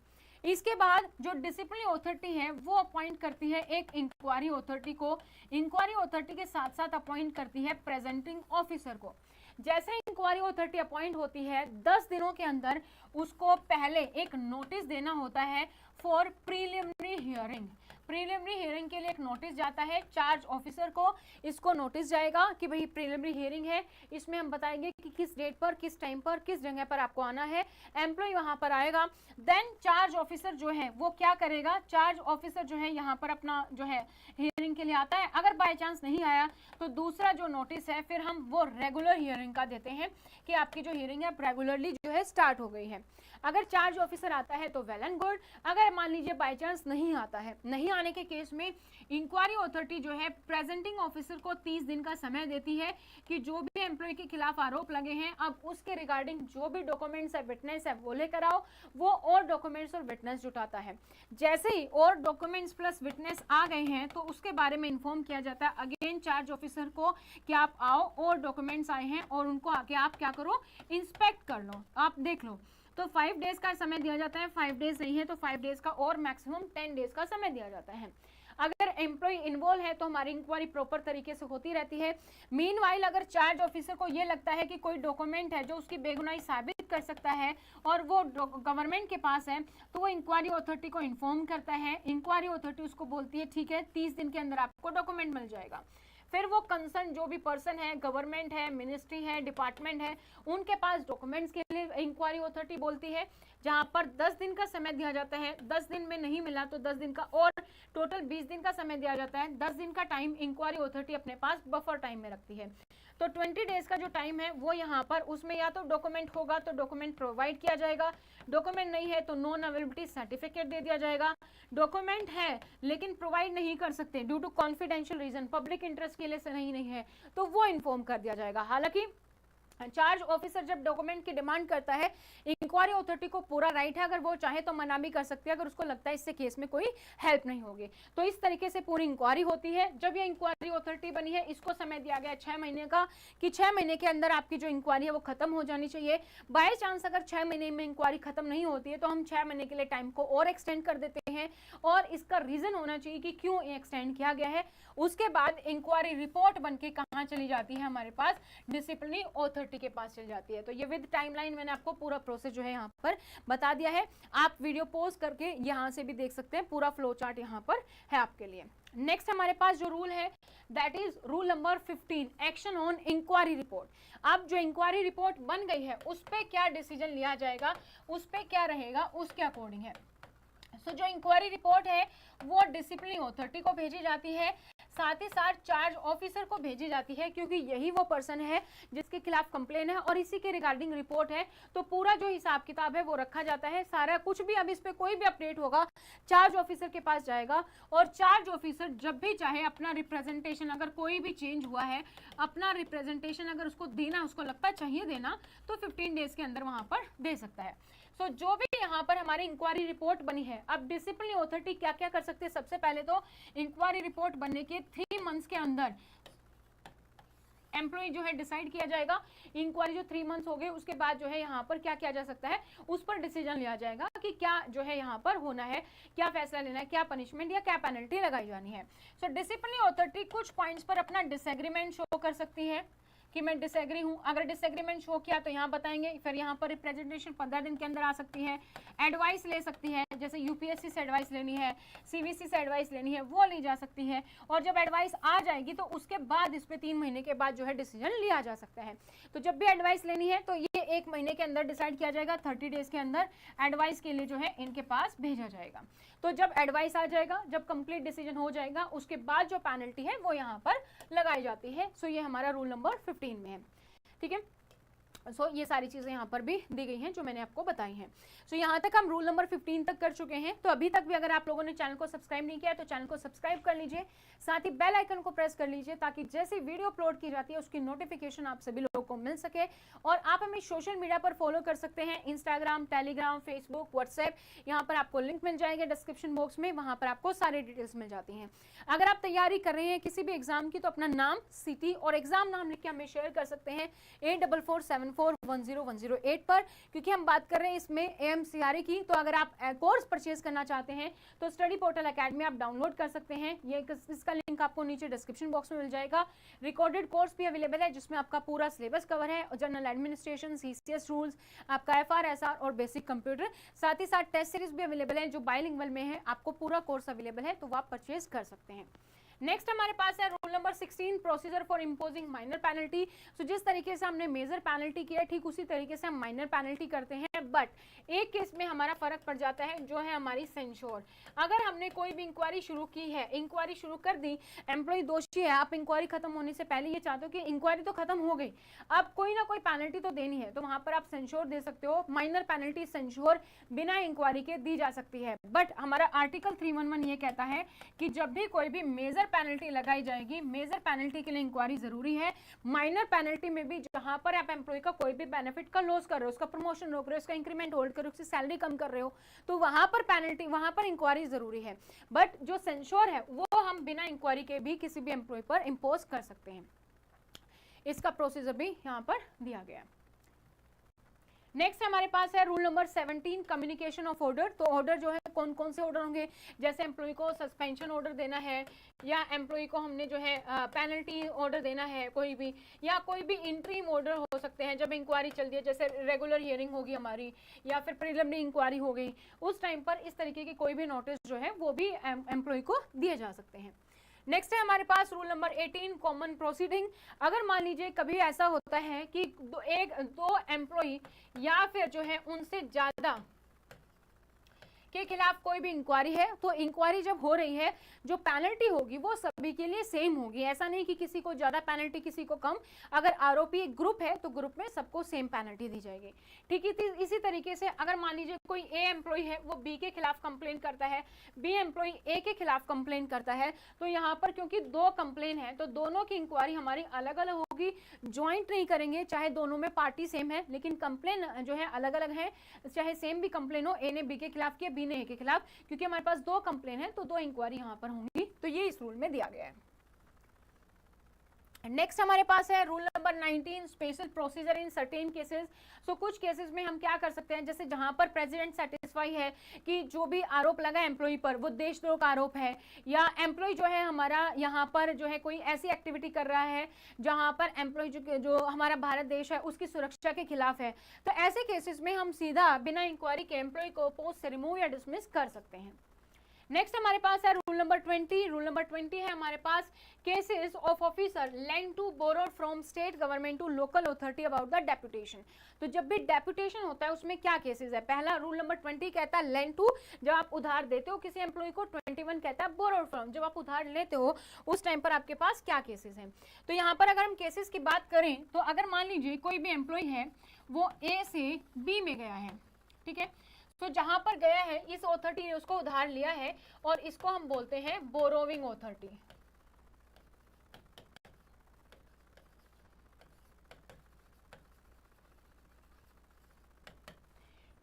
इसके बाद जो डिसिप्लिन अथॉरिटी है वो अपॉइंट करती है एक इंक्वायरी अथॉरिटी को। इंक्वायरी अथॉरिटी के साथ साथ अपॉइंट करती है प्रेजेंटिंग ऑफिसर को। जैसे इंक्वायरी अथॉरिटी अपॉइंट होती है 10 दिनों के अंदर उसको पहले एक नोटिस देना होता है for preliminary hearing. Preliminary hearing के लिए एक नोटिस जाता है चार्ज ऑफिसर को। इसको नोटिस जाएगा कि भाई प्रीलिमिनरी हियरिंग है, इसमें हम बताएंगे कि किस डेट पर, किस टाइम पर, किस जगह पर आपको आना है। एम्प्लॉय वहां पर आएगा। देन चार्ज ऑफिसर जो है वो क्या करेगा, चार्ज ऑफिसर जो है यहाँ पर अपना जो है हियरिंग हियरिंग के लिए आता है। अगर बाय चांस नहीं आया तो दूसरा जो नोटिस है फिर हम वो रेगुलर हियरिंग का देते हैं कि आपकी जो हियरिंग है रेगुलरली जो है स्टार्ट हो गई है। अगर चार्ज ऑफिसर आता है तो वेल एंड गुड। अगर मान लीजिए बाय चांस नहीं आता है, नहीं आने के केस में इंक्वायरी अथॉरिटी जो है प्रेजेंटिंग ऑफिसर को 30 दिन का समय देती है कि जो भी एम्प्लॉय के खिलाफ आरोप लगे हैं अब उसके रिगार्डिंग जो भी डॉक्यूमेंट्स है, विटनेस है वो लेकर आओ। वो और डॉक्यूमेंट्स और विटनेस जुटाता है। जैसे ही और डॉक्यूमेंट्स प्लस विटनेस आ गए हैं तो उसके बारे में इन्फॉर्म किया जाता है अगेन चार्ज ऑफिसर को कि आप आओ और डॉक्यूमेंट्स आए हैं और उनको आके आप क्या करो, इंस्पेक्ट कर लो, आप देख लो। तो 5 डेज का समय दिया जाता है, 5 डेज नहीं है तो 5 डेज का और मैक्सिमम 10 डेज का समय दिया जाता है। अगर एम्प्लॉय इन्वॉल्व है तो हमारी इंक्वायरी प्रॉपर तरीके से होती रहती है। मीनवाइल अगर चार्ज ऑफिसर को ये लगता है कि कोई डॉक्यूमेंट है जो उसकी बेगुनाही साबित कर सकता है और वो गवर्नमेंट के पास है तो वो इंक्वायरी अथॉरिटी को इन्फॉर्म करता है। इंक्वायरी अथॉरिटी उसको बोलती है ठीक है 30 दिन के अंदर आपको डॉक्यूमेंट मिल जाएगा। फिर वो कंसर्न जो भी पर्सन है, गवर्नमेंट है, मिनिस्ट्री है, डिपार्टमेंट है, उनके पास डॉक्यूमेंट्स के लिए इंक्वायरी अथॉरिटी बोलती है, जहां पर 10 दिन का समय दिया जाता है। 10 दिन में नहीं मिला तो 10 दिन का और टोटल 20 दिन का समय दिया जाता है। 10 दिन का टाइम इंक्वायरी अथॉरिटी अपने पास बफर टाइम में रखती है। तो 20 डेज का जो टाइम है वो यहाँ पर उसमें या तो डॉक्यूमेंट होगा तो डॉक्यूमेंट प्रोवाइड किया जाएगा, डॉक्यूमेंट नहीं है तो नॉन अवेलेबिलिटी सर्टिफिकेट दे दिया जाएगा। डॉक्यूमेंट है लेकिन प्रोवाइड नहीं कर सकते due to confidential reason, public interest के लिए से नहीं है तो वो इन्फॉर्म कर दिया जाएगा। हालांकि चार्ज ऑफिसर जब डॉक्यूमेंट की डिमांड करता है इंक्वायरी अथॉरिटी को पूरा राइट है, अगर वो चाहे तो मना भी कर सकती है अगर उसको लगता है इससे केस में कोई हेल्प नहीं होगी। तो इस तरीके से पूरी इंक्वायरी होती है। जब ये इंक्वायरी अथॉरिटी बनी है इसको समय दिया गया 6 महीने का कि 6 महीने के अंदर आपकी जो इंक्वायरी है वो खत्म हो जानी चाहिए। बाय चांस अगर 6 महीने में इंक्वायरी खत्म नहीं होती है तो हम 6 महीने के लिए टाइम को और एक्सटेंड कर देते हैं और इसका रीजन होना चाहिए कि क्यों एक्सटेंड किया गया है। उसके बाद इंक्वायरी रिपोर्ट बन के कहाँ चली जाती है, हमारे पास डिसिप्लिनरी अथॉरिटी के पास चली जाती है। तो ये विद टाइमलाइन मैंने आपको पूरा प्रोसेस जो है यहाँ पर बता दिया है। आप वीडियो पॉज करके यहाँ से भी देख सकते हैं, पूरा फ्लो चार्ट यहाँ पर है आपके लिए। नेक्स्ट हमारे पास जो रूल है that is rule number 15, action on inquiry report. अब जो इंक्वायरी रिपोर्ट बन गई है उस पर क्या डिसीजन लिया जाएगा, उस पर क्या रहेगा, उसके अकॉर्डिंग है। सो जो इंक्वायरी रिपोर्ट है वो डिसिप्लिनरी अथॉरिटी को भेजी जाती है, साथ ही साथ चार्ज ऑफिसर को भेजी जाती है क्योंकि यही वो पर्सन है जिसके खिलाफ कंप्लेन है और इसी के रिगार्डिंग रिपोर्ट है। तो पूरा जो हिसाब किताब है वो रखा जाता है, सारा कुछ भी अब इस पे कोई भी अपडेट होगा चार्ज ऑफिसर के पास जाएगा और चार्ज ऑफिसर जब भी चाहे अपना रिप्रेजेंटेशन, अगर कोई भी चेंज हुआ है अपना रिप्रेजेंटेशन अगर उसको देना, उसको लगता है चाहिए देना तो 15 डेज के अंदर वहां पर दे सकता है। सो जो भी यहाँ पर हमारी इंक्वायरी रिपोर्ट बनी है, अब डिसिप्लिनरी अथॉरिटी क्या क्या कर सकते हैं, सबसे पहले तो इंक्वायरी रिपोर्ट बनने के 3 मंथ्स के अंदर एम्प्लॉय जो है डिसाइड किया जाएगा। इंक्वायरी जो 3 मंथ्स हो गए उसके बाद जो है यहाँ पर क्या किया जा सकता है उस पर डिसीजन लिया जाएगा कि क्या जो है यहाँ पर होना है, क्या फैसला लेना है, क्या पनिशमेंट या क्या पेनल्टी लगाई जानी है। सो डिसिप्लिनरी अथॉरिटी कुछ पॉइंट्स पर अपना डिसएग्रीमेंट शो कर सकती है कि मैं डिसएग्री हूं। अगर डिसएग्रीमेंट शो किया तो यहाँ बताएंगे, फिर यहाँ पर रिप्रेजेंटेशन 15 दिन के अंदर आ सकती है। एडवाइस ले सकती है, जैसे यूपीएससी से एडवाइस लेनी है, सीवीसी से एडवाइस लेनी है, वो ली जा सकती है। और जब एडवाइस आ जाएगी तो उसके बाद इस पे 3 महीने के बाद जो है डिसीजन लिया जा सकता है। तो जब भी एडवाइस लेनी है तो ये 1 महीने के अंदर डिसाइड किया जाएगा, 30 डेज के अंदर एडवाइस के लिए जो है इनके पास भेजा जाएगा। तो जब एडवाइस आ जाएगा, जब कंप्लीट डिसीजन हो जाएगा, उसके बाद जो पेनल्टी है वो यहाँ पर लगाई जाती है। सो ये हमारा रूल नंबर 15 में है, ठीक है। सो ये सारी चीजें यहाँ पर भी दी गई हैं जो मैंने आपको बताई हैं। सो यहाँ तक हम रूल नंबर 15 तक कर चुके हैं। तो अभी तक भी अगर आप लोगों ने चैनल को सब्सक्राइब नहीं किया है तो चैनल को सब्सक्राइब कर लीजिए, साथ ही बेल आइकन को प्रेस कर लीजिए ताकि जैसे वीडियो अपलोड की जाती है उसकी नोटिफिकेशन आप सभी लोगों को मिल सके। और आप हमें सोशल मीडिया पर फॉलो कर सकते हैं, इंस्टाग्राम, टेलीग्राम, फेसबुक, व्हाट्सएप, यहाँ पर आपको लिंक मिल जाएंगे डिस्क्रिप्शन बॉक्स में, वहाँ पर आपको सारी डिटेल्स मिल जाती हैं। अगर आप तैयारी कर रहे हैं किसी भी एग्जाम की तो अपना नाम, सिटी और एग्जाम नाम लिख के हमें शेयर कर सकते हैं 8447410108 पर, क्योंकि हम बात कर रहे हैं इसमें एएमसीआरए की। तो अगर आप कोर्स परचेज करना चाहते हैं तो स्टडी पोर्टल एकेडमी आप डाउनलोड कर सकते हैं, ये इसका लिंक आपको नीचे डिस्क्रिप्शन बॉक्स में मिल जाएगा। रिकॉर्डेड कोर्स भी अवेलेबल है जिसमें आपका पूरा सिलेबस कवर है, जनरल एडमिनिस्ट्रेशन, सीसीएस रूल्स, आपका एफआरएसआर और बेसिक कंप्यूटर, साथ ही साथ टेस्ट सीरीज भी अवेलेबल है जो बाइलिंगुअल में है। आपको पूरा कोर्स अवेलेबल है तो वो आप परचेज कर सकते हैं। नेक्स्ट हमारे पास है rule number 16, procedure for imposing minor penalty. So जिस तरीके से हमने मेजर पेनल्टी किया ठीक उसी तरीके से हम माइनर पेनल्टी करते हैं। हैं, बट एक केस में हमारा फर्क पड़ जाता है, जो है हमारी सेंश्योर। अगर हमने कोई भी इंक्वायरी शुरू की है, इंक्वायरी शुरू कर दी, एम्प्लॉय दोषी है, आप इंक्वायरी खत्म होने से पहले ये चाहते हो कि इंक्वायरी तो खत्म हो गई, अब कोई ना कोई पेनल्टी तो देनी है, तो वहां पर आप सेंश्योर दे सकते हो। माइनर पेनल्टी सेंश्योर बिना इंक्वायरी के दी जा सकती है, बट हमारा आर्टिकल 311 ये कहता है कि जब भी कोई भी मेजर पेनल्टी लगाई जाएगी, मेजर पेनल्टी के लिए इंक्वायरी जरूरी है। माइनर पेनल्टी में भी जहां पर आप एम्प्लॉय का कोई भी बेनिफिट का लॉस कर रहे हो, उसका प्रमोशन रोक रहे हो, उसका इंक्रीमेंट होल्ड कर रहे हो, उसकी सैलरी कम कर रहे हो, तो वहां पर पेनल्टी, वहां पर इंक्वायरी जरूरी है। बट जो सेंश्योर है वो हम बिना इंक्वायरी के भी किसी भी एम्प्लॉय पर इंपोज कर सकते हैं। इसका प्रोसीजर भी यहां पर दिया गया है। नेक्स्ट हमारे पास है rule number 17, communication of order. तो ऑर्डर जो है कौन कौन से ऑर्डर होंगे, जैसे एम्प्लॉय को सस्पेंशन ऑर्डर देना है, या एम्प्लॉय को हमने जो है पेनल्टी ऑर्डर देना है कोई भी, या कोई भी इंटरिम ऑर्डर हो सकते हैं जब इंक्वायरी चल रही है, जैसे रेगुलर हियरिंग होगी हमारी, या फिर प्रिलिमिनरी इंक्वायरी हो गई, उस टाइम पर इस तरीके की कोई भी नोटिस जो है वो भी एम्प्लॉय को दिए जा सकते हैं। नेक्स्ट है हमारे पास रूल नंबर 18, कॉमन प्रोसीडिंग। अगर मान लीजिए कभी ऐसा होता है कि दो एम्प्लॉय या फिर जो है उनसे ज्यादा के खिलाफ कोई भी इंक्वायरी है, तो इंक्वायरी जब हो रही है, जो पेनल्टी होगी वो सभी के लिए सेम होगी। ऐसा नहीं कि किसी को ज्यादा पेनल्टी किसी को कम। अगर आरोपी एक ग्रुप है तो ग्रुप में सबको सेम पेनल्टी दी जाएगी। ठीक है, इसी तरीके से अगर मान लीजिए कोई ए एम्प्लॉय है, वो बी के खिलाफ कंप्लेन करता है, बी एम्प्लॉय ए के खिलाफ कंप्लेन करता है, तो यहाँ पर क्योंकि दो कंप्लेन है तो दोनों की इंक्वायरी हमारी अलग अलग होगी, ज्वाइंट नहीं करेंगे। चाहे दोनों में पार्टी सेम है लेकिन कंप्लेन जो है अलग अलग है, चाहे सेम भी कंप्लेन हो, ए ने बी के खिलाफ किया, बी ने ए के खिलाफ, क्योंकि हमारे पास दो कंप्लेन है तो दो इंक्वायरी यहां पर होंगी। तो ये इस रूल में दिया गया है। नेक्स्ट हमारे पास है rule number 19, special procedure in certain cases. So कुछ केसेस में हम क्या कर सकते हैं, जैसे जहां पर प्रेसिडेंट सेटिस्फाई है कि जो भी आरोप लगा एम्प्लॉय पर वो देशद्रोह का आरोप है, या एम्प्लॉय जो है हमारा यहाँ पर जो है कोई ऐसी एक्टिविटी कर रहा है जहां पर एम्प्लॉय जो हमारा भारत देश है उसकी सुरक्षा के खिलाफ है, तो ऐसे केसेस में हम सीधा बिना इंक्वायरी के एम्प्लॉय को पोस्ट से रिमूव या डिसमिस कर सकते हैं। नेक्स्ट हमारे पास है रूल नंबर 20। रूल नंबर 20 है हमारे पास cases of officer lend to borrow from state government to local authority about the deputation. तो जब भी डेपुटेशन होता है उसमें क्या केसेस है, पहला रूल नंबर 20 कहता है लेंड टू, जब आप उधार देते हो किसी एम्प्लॉय को। 21 कहता है बोरो फ्रॉम, जब आप उधार लेते हो उस टाइम पर आपके पास क्या केसेस हैं। तो यहाँ पर अगर हम केसेस की बात करें तो अगर मान लीजिए कोई भी एम्प्लॉय है वो ए से बी में गया है, ठीक है, तो जहां पर गया है इस अथॉरिटी ने उसको उधार लिया है और इसको हम बोलते हैं बोरोविंग अथॉरिटी।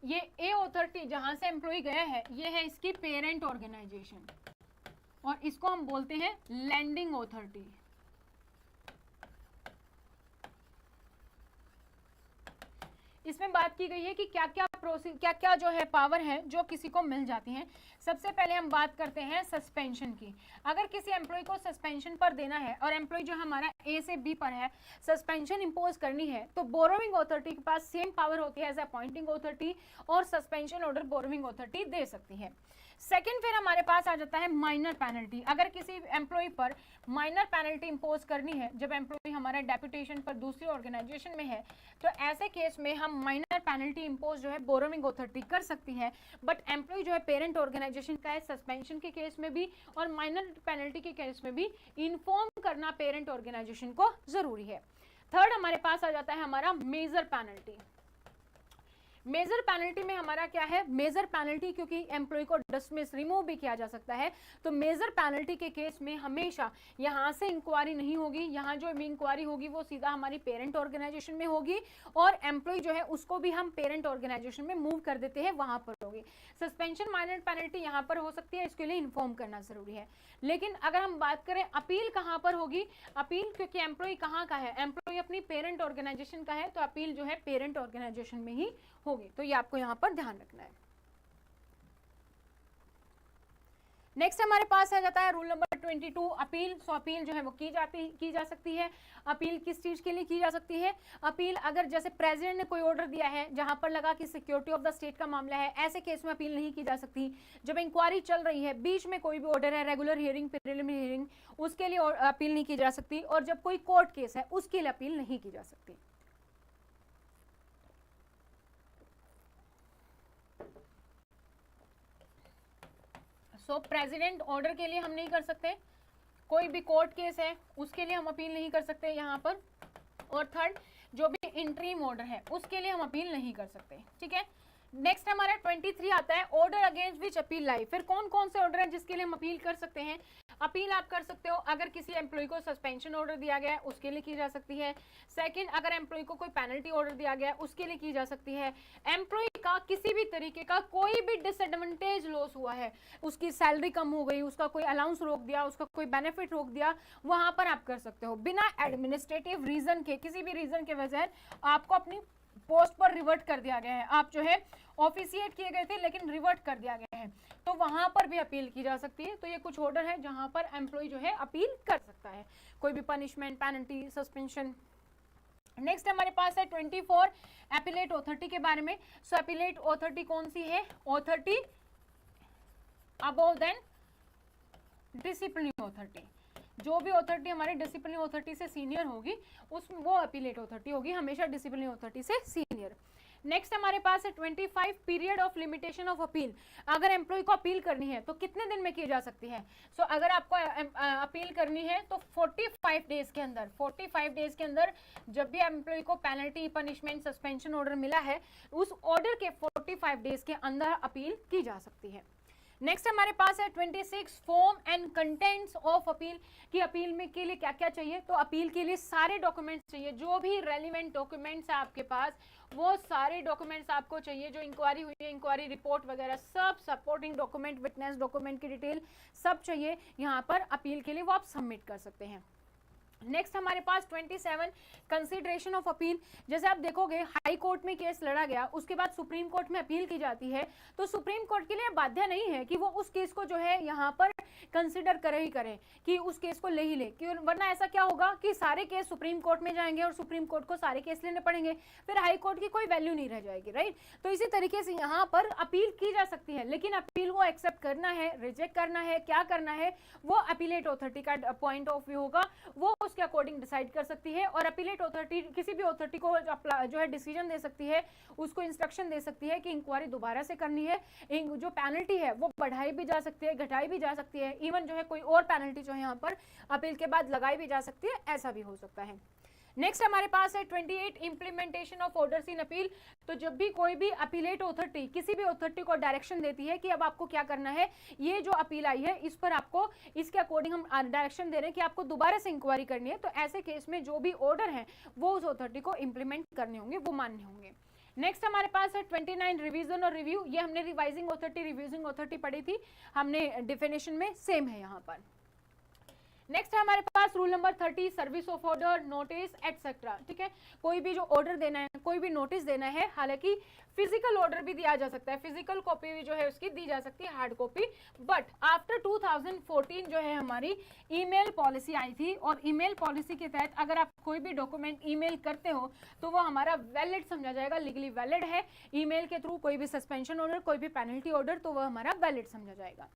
ये ए अथॉरिटी जहां से एम्प्लॉय गया है ये है इसकी पेरेंट ऑर्गेनाइजेशन, और इसको हम बोलते हैं लैंडिंग अथॉरिटी। इसमें बात की गई है कि क्या क्या जो है पावर है जो किसी को मिल जाती हैं। सबसे पहले हम बात करते हैं सस्पेंशन की। अगर किसी एम्प्लॉय को सस्पेंशन पर देना है और एम्प्लॉय जो हमारा ए से बी पर है, सस्पेंशन इंपोज करनी है, तो बोरोविंग अथॉरिटी के पास सेम पावर होती है एज अपॉइंटिंग अथॉरिटी, और सस्पेंशन ऑर्डर बोरोविंग अथॉरिटी दे सकती है। सेकंड फिर हमारे पास आ जाता है माइनर पेनल्टी। अगर किसी एम्प्लॉय पर माइनर पेनल्टी इंपोज करनी है जब एम्प्लॉय हमारा डेपुटेशन पर दूसरी ऑर्गेनाइजेशन में है, तो ऐसे केस में हम माइनर पेनल्टी इंपोज जो है बोरोविंग अथॉरिटी कर सकती है। बट एम्प्लॉय जो है पेरेंट ऑर्गेनाइजेशन का है, सस्पेंशन के केस में भी और माइनर पेनल्टी के केस में भी इन्फॉर्म करना पेरेंट ऑर्गेनाइजेशन को जरूरी है। थर्ड हमारे पास आ जाता है हमारा मेजर पेनल्टी। मेजर पेनल्टी में हमारा क्या है, मेजर पेनल्टी क्योंकि एम्प्लॉय को डिसमिस रिमूव भी किया जा सकता है, तो मेजर पेनल्टी के केस में हमेशा यहां से इंक्वायरी नहीं होगी, यहां जो भी इंक्वायरी होगी वो सीधा हमारी पेरेंट ऑर्गेनाइजेशन में होगी, और एम्प्लॉय जो है उसको भी हम पेरेंट ऑर्गेनाइजेशन में मूव कर देते हैं, वहां पर होगी। सस्पेंशन माइनर पेनल्टी यहां पर हो सकती है, इसके लिए इन्फॉर्म करना जरूरी है। लेकिन अगर हम बात करें अपील कहां पर होगी, अपील क्योंकि एम्प्लॉय कहां का है, एम्प्लॉय अपनी पेरेंट ऑर्गेनाइजेशन का है, तो अपील जो है पेरेंट ऑर्गेनाइजेशन में ही होगी। तो ये आपको यहां पर ध्यान रखना है। नेक्स्ट हमारे पास आ जाता है रूल नंबर 22, अपील। सो अपील जो है वो की जा सकती है। अपील किस चीज के लिए की जा सकती है, अपील अगर जैसे प्रेसिडेंट ने कोई ऑर्डर दिया है जहां पर लगा कि सिक्योरिटी ऑफ द स्टेट का मामला है, ऐसे केस में अपील नहीं की जा सकती। जब इंक्वायरी चल रही है, बीच में कोई भी ऑर्डर है, रेगुलर हियरिंग, प्रिलिमिनरी हियरिंग, उसके लिए अपील नहीं की जा सकती। और जब कोई कोर्ट केस है उसके लिए अपील नहीं की जा सकती। सो प्रेसिडेंट ऑर्डर के लिए हम नहीं कर सकते, कोई भी कोर्ट केस है उसके लिए हम अपील नहीं कर सकते यहाँ पर, और थर्ड जो भी इंटरिम ऑर्डर है उसके लिए हम अपील नहीं कर सकते, ठीक है। नेक्स्ट हमारा 23 आता है, ऑर्डर अगेंस्ट विच अपील लाई। फिर कौन कौन से ऑर्डर है जिसके लिए हम अपील कर सकते हैं। अपील आप कर सकते हो अगर किसी एम्प्लॉय को सस्पेंशन ऑर्डर दिया गया है उसके लिए की जा सकती है। सेकंड, अगर एम्प्लॉय को कोई पेनल्टी ऑर्डर दिया गया है उसके लिए की जा सकती है। एम्प्लॉय का किसी भी तरीके का कोई भी डिसएडवांटेज लॉस हुआ है, उसकी सैलरी कम हो गई, उसका कोई अलाउंस रोक दिया, उसका कोई बेनिफिट रोक दिया, वहां पर आप कर सकते हो बिना एडमिनिस्ट्रेटिव रीजन के, किसी भी रीजन के वजह आपको अपनी पोस्ट पर रिवर्ट कर दिया गया है, आप जो है ऑफिशिएट किए गए थे लेकिन रिवर्ट कर दिया गया है, तो वहां पर भी अपील की जा सकती है। तो ये कुछ ऑर्डर है जहां पर एम्प्लॉय जो है अपील कर सकता है, कोई भी पनिशमेंट, पेनल्टी, सस्पेंशन। नेक्स्ट हमारे पास है 24 अपीलेट ऑथोरिटी के बारे में। सो अपीलेट ऑथोरिटी कौन सी है, authority above than disciplinary authority. जो भी ऑथोरिटी हमारी डिसिप्लिनरी ऑथोरिटी से सीनियर होगी उस वो अपीलेट ऑथोरिटी होगी, हमेशा डिसिप्लिनरी ऑथोरिटी से सीनियर। नेक्स्ट हमारे पास है 25 period of limitation of appeal. अगर एम्प्लॉय को अपील करनी है तो कितने दिन में की जा सकती है। सो अगर आपको अपील करनी है तो 45 डेज के अंदर, 45 डेज के अंदर जब भी एम्प्लॉय को पेनल्टी, पनिशमेंट, सस्पेंशन ऑर्डर मिला है उस ऑर्डर के 45 डेज के अंदर अपील की जा सकती है। नेक्स्ट हमारे पास है 26 form and contents of appeal की अपील में के लिए क्या क्या चाहिए। तो अपील के लिए सारे डॉक्यूमेंट्स चाहिए, जो भी रेलिवेंट डॉक्यूमेंट्स है आपके पास वो सारे डॉक्यूमेंट्स आपको चाहिए, जो इंक्वायरी हुई है, इंक्वायरी रिपोर्ट वगैरह सब, सपोर्टिंग डॉक्यूमेंट, विटनेस डॉक्यूमेंट की डिटेल सब चाहिए यहाँ पर अपील के लिए, वो आप सबमिट कर सकते हैं। नेक्स्ट हमारे पास 27 कंसिडरेशन ऑफ अपील। जैसे आप देखोगे हाई कोर्ट में केस लड़ा गया, उसके बाद सुप्रीम कोर्ट में अपील की जाती है, तो सुप्रीम कोर्ट के लिए बाध्य नहीं है कि वो उस केस को जो है यहाँ पर कंसिडर करे ही करे, कि उस केस को ले ही ले, कि वरना ऐसा क्या होगा कि सारे केस सुप्रीम कोर्ट में जाएंगे और सुप्रीम कोर्ट को सारे केस लेने पड़ेंगे, फिर हाई कोर्ट की कोई वैल्यू नहीं रह जाएगी, राइट। तो इसी तरीके से यहाँ पर अपील की जा सकती है, लेकिन अपील को एक्सेप्ट करना है, रिजेक्ट करना है, क्या करना है, वो अपीलेट ऑथोरिटी का पॉइंट ऑफ व्यू होगा, वो उसके अकॉर्डिंग डिसाइड कर सकती है। और अपीलेट ऑथोरिटी किसी भी ऑथोरिटी को जो है डिसीजन दे सकती है, उसको इंस्ट्रक्शन दे सकती है कि इंक्वायरी दोबारा से करनी है, जो पेनल्टी है वो बढ़ाई भी जा सकती है, घटाई भी जा सकती है, इवन जो है कोई और पेनल्टी जो है यहाँ पर अपील के बाद लगाई भी जा सकती है, ऐसा भी हो सकता है। नेक्स्ट हमारे पास है 28 implementation of orders in appeal. तो जब भी कोई भी अपीलेट ऑथोरिटी किसी भी ऑथोरिटी को डायरेक्शन देती है कि अब आपको क्या करना है, ये जो अपील आई है इस पर आपको इसके अकॉर्डिंग हम डायरेक्शन दे रहे हैं कि आपको दोबारा से इंक्वायरी करनी है, तो ऐसे केस में जो भी ऑर्डर है वो उस ऑथोरिटी को इंप्लीमेंट करने होंगे, वो मान्य होंगे। नेक्स्ट हमारे पास है 29 रिवीजन और रिव्यू। ये हमने रिवाइजिंग ऑथोरिटी, रिव्यूजिंग ऑथोरिटी पढ़ी थी, हमने डेफिनेशन में सेम है यहाँ पर। नेक्स्ट है हमारे पास rule number 30 service of order, notice etcetera, ठीक है। कोई भी जो ऑर्डर देना है, कोई भी नोटिस देना है, हालांकि फिजिकल ऑर्डर भी दिया जा सकता है, फिजिकल कॉपी भी जो है उसकी दी जा सकती है, हार्ड कॉपी, बट आफ्टर 2014 जो है हमारी ईमेल पॉलिसी आई थी, और ईमेल पॉलिसी के तहत अगर आप कोई भी डॉक्यूमेंट ईमेल करते हो तो वो हमारा वैलिड समझा जाएगा, लीगली वैलिड है। ईमेल के थ्रू कोई भी सस्पेंशन ऑर्डर, कोई भी पेनल्टी ऑर्डर, तो वह हमारा वैलिड समझा जाएगा।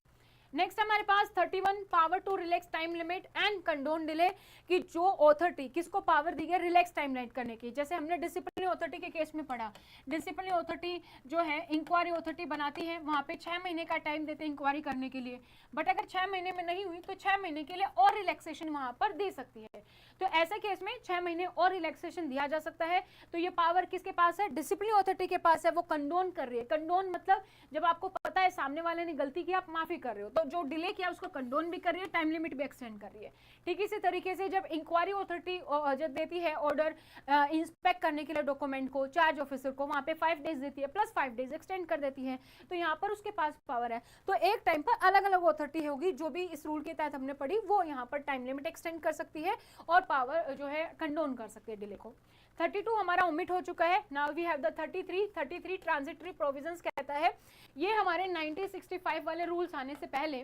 नेक्स्ट हमारे पास 31 power to relax time limit and condone delay, कि जो ऑथोरिटी किसको पावर दी गई रिलैक्स टाइम लिमिट करने की। जैसे हमने डिसिप्लिनरी ऑथोरिटी के केस में पढ़ा, डिसिप्लिनरी ऑथोरिटी जो है इंक्वायरी ऑथोरिटी बनाती है, वहां पे 6 महीने का टाइम देते हैं इंक्वायरी करने के लिए, बट अगर 6 महीने में नहीं हुई तो 6 महीने के लिए और रिलैक्सेशन वहां पर दे सकती है। तो ऐसे केस में 6 महीने और रिलैक्सेशन दिया जा सकता है। तो ये पावर किसके पास है, डिसिप्लिनरी ऑथोरिटी के पास है, वो कंडोन कर रही है। कंडोन मतलब जब आपको पता है सामने वाले ने गलती की, आप माफी कर रहे हो, तो जो डिले किया उसको कंडोन भी कर रही है, टाइम लिमिट भी एक्सटेंड कर रही है। ठीक इसी तरीके से जब इंक्वायरी ऑथोरिटी जब देती है ऑर्डर इंस्पेक्ट करने के लिए डॉक्यूमेंट को, चार्ज ऑफिसर को वहां पे 5 डेज देती है, प्लस 5 डेज एक्सटेंड कर देती है, तो यहाँ पर उसके पास पावर है। तो एक टाइम पर अलग अलग ऑथोरिटी होगी, जो भी इस रूल के तहत हमने पढ़ी वो यहाँ पर टाइम लिमिट एक्सटेंड कर सकती है और पावर जो है कंडोन कर सकती है डिले को। 32 हमारा ओमिट हो चुका है। Now we have the 33 transitory provisions कहता है, ये हमारे 1965 वाले रूल्स आने से पहले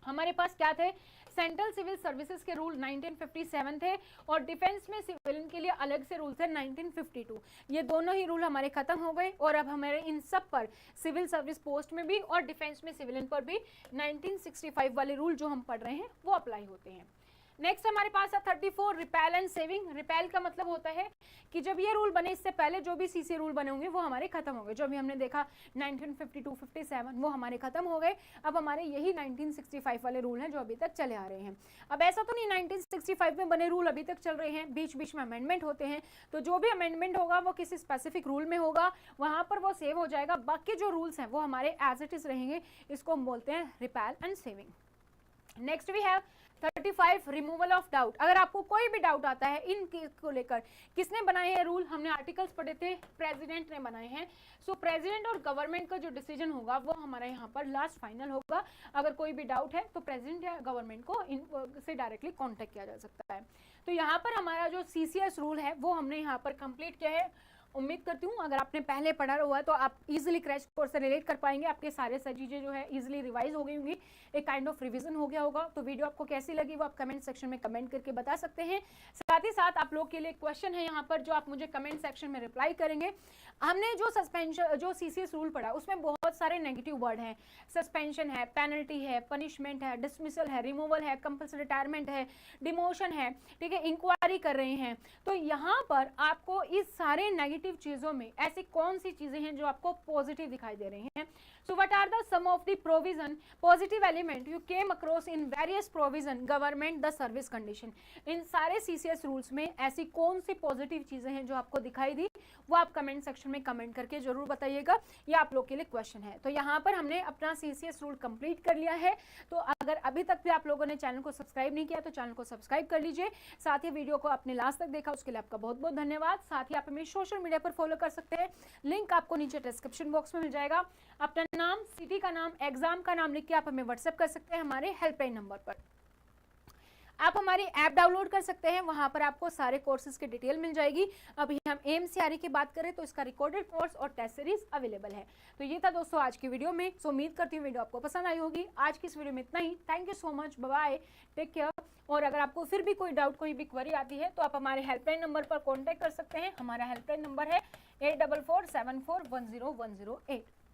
हमारे पास क्या थे, सेंट्रल सिविल सर्विसेज के रूल 1957 थे, और डिफेंस में सिविलियन के लिए अलग से रूल थे 1952। ये दोनों ही रूल हमारे खत्म हो गए, और अब हमारे इन सब पर सिविल सर्विस पोस्ट में भी और डिफेंस में सिविलियन पर भी 1965 वाले रूल जो हम पढ़ रहे हैं वो अप्लाई होते हैं। नेक्स्ट हमारे पास है 34 रिपेल एंड सेविंग। रिपेल का मतलब होता है कि जब ये रूल बने इससे पहले जो भी सीसी रूल बने होंगे वो हमारे खत्म हो गए। जो भी हमने देखा 1952, 57 वो हमारे खत्म हो गए। अब हमारे यही 1965 वाले रूल हैं जो अभी तक चले आ रहे हैं। अब ऐसा तो नहीं 1965 में बने रूल अभी तक चल रहे हैं, बीच बीच में अमेंडमेंट होते हैं, तो जो भी अमेंडमेंट होगा वो किसी स्पेसिफिक रूल में होगा, वहां पर वो सेव हो जाएगा। बाकी जो रूल्स हैं वो हमारे एज इट इज रहेंगे। इसको हम बोलते हैं repeal and saving. Next we have 35 removal of doubt. अगर आपको कोई भी डाउट आता है इन को लेकर, किसने बनाए हैं रूल, हमने आर्टिकल्स पढ़े थे, प्रेसिडेंट ने बनाए हैं। सो प्रेसिडेंट और गवर्नमेंट का जो डिसीजन होगा वो हमारा यहाँ पर लास्ट फाइनल होगा। अगर कोई भी डाउट है तो प्रेसिडेंट या गवर्नमेंट को से डायरेक्टली कॉन्टेक्ट किया जा सकता है। तो यहाँ पर हमारा जो CCS रूल है वो हमने यहाँ पर कंप्लीट किया है। उम्मीद करती हूँ अगर आपने पहले पढ़ा हुआ है तो आप इजीली क्रैश कोर्स से रिलेट कर पाएंगे। आपके सारे चीजें जो है इजीली रिवाइज हो गई होंगी, एक काइंड ऑफ रिवीजन हो गया होगा। तो वीडियो आपको कैसी लगी वो आप कमेंट सेक्शन में कमेंट करके बता सकते हैं। साथ ही साथ आप लोग के लिए क्वेश्चन है यहाँ पर जो आप मुझे कमेंट सेक्शन में रिप्लाई करेंगे। हमने जो सस्पेंशन जो CCS रूल पढ़ा उसमें बहुत सारे नेगेटिव वर्ड हैं। सस्पेंशन है, पेनल्टी है, पनिशमेंट है, डिसमिसल है, रिमूवल है, कंपल्सरी रिटायरमेंट है, डिमोशन है, ठीक है, इंक्वायरी कर रहे हैं। तो यहाँ पर आपको इस सारे नेगेटिव चीजों में ऐसी कौन सी चीजें हैं जो आपको पॉजिटिव दिखाई दे रही हैं। So what are the sum of the provision positive element you came across in various provision government the service condition. इन सारे CCS रूल्स में ऐसी कौन सी पॉजिटिव चीजें हैं जो आपको दिखाई दी, वो आप कमेंट सेक्शन में कमेंट करके जरूर बताइएगा। ये आप लोग के लिए क्वेश्चन है। तो यहाँ पर हमने अपना CCS रूल कंप्लीट कर लिया है। तो अगर अभी तक भी आप लोगों ने चैनल को सब्सक्राइब नहीं किया तो चैनल को सब्सक्राइब कर लीजिए। साथ ही वीडियो को आपने लास्ट तक देखा उसके लिए आपका बहुत बहुत धन्यवाद। साथ ही आप हमें सोशल मीडिया पर फॉलो कर सकते हैं, लिंक आपको नीचे डिस्क्रिप्शन बॉक्स में मिल जाएगा। अपना नाम, सिटी का नाम, एग्जाम का नाम लिख के आप हमें व्हाट्सएप कर सकते हैं हमारे हेल्पलाइन नंबर पर। आप हमारी ऐप डाउनलोड कर सकते हैं, वहां पर आपको सारे कोर्सेज की डिटेल मिल जाएगी। अभी हम AMCRE की बात करें तो इसका रिकॉर्डेड कोर्स और टेस्ट सीरीज अवेलेबल है। तो ये था दोस्तों आज की वीडियो में। सो उम्मीद करती हूँ वीडियो आपको पसंद आई होगी। आज की इस वीडियो में इतना ही। Thank you so much, bye bye, take care. और अगर आपको फिर भी कोई डाउट, कोई भी क्वेरी आती है तो आप हमारे हेल्पलाइन नंबर पर कॉन्टेक्ट कर सकते हैं। हमारा हेल्पलाइन नंबर है 8447410108।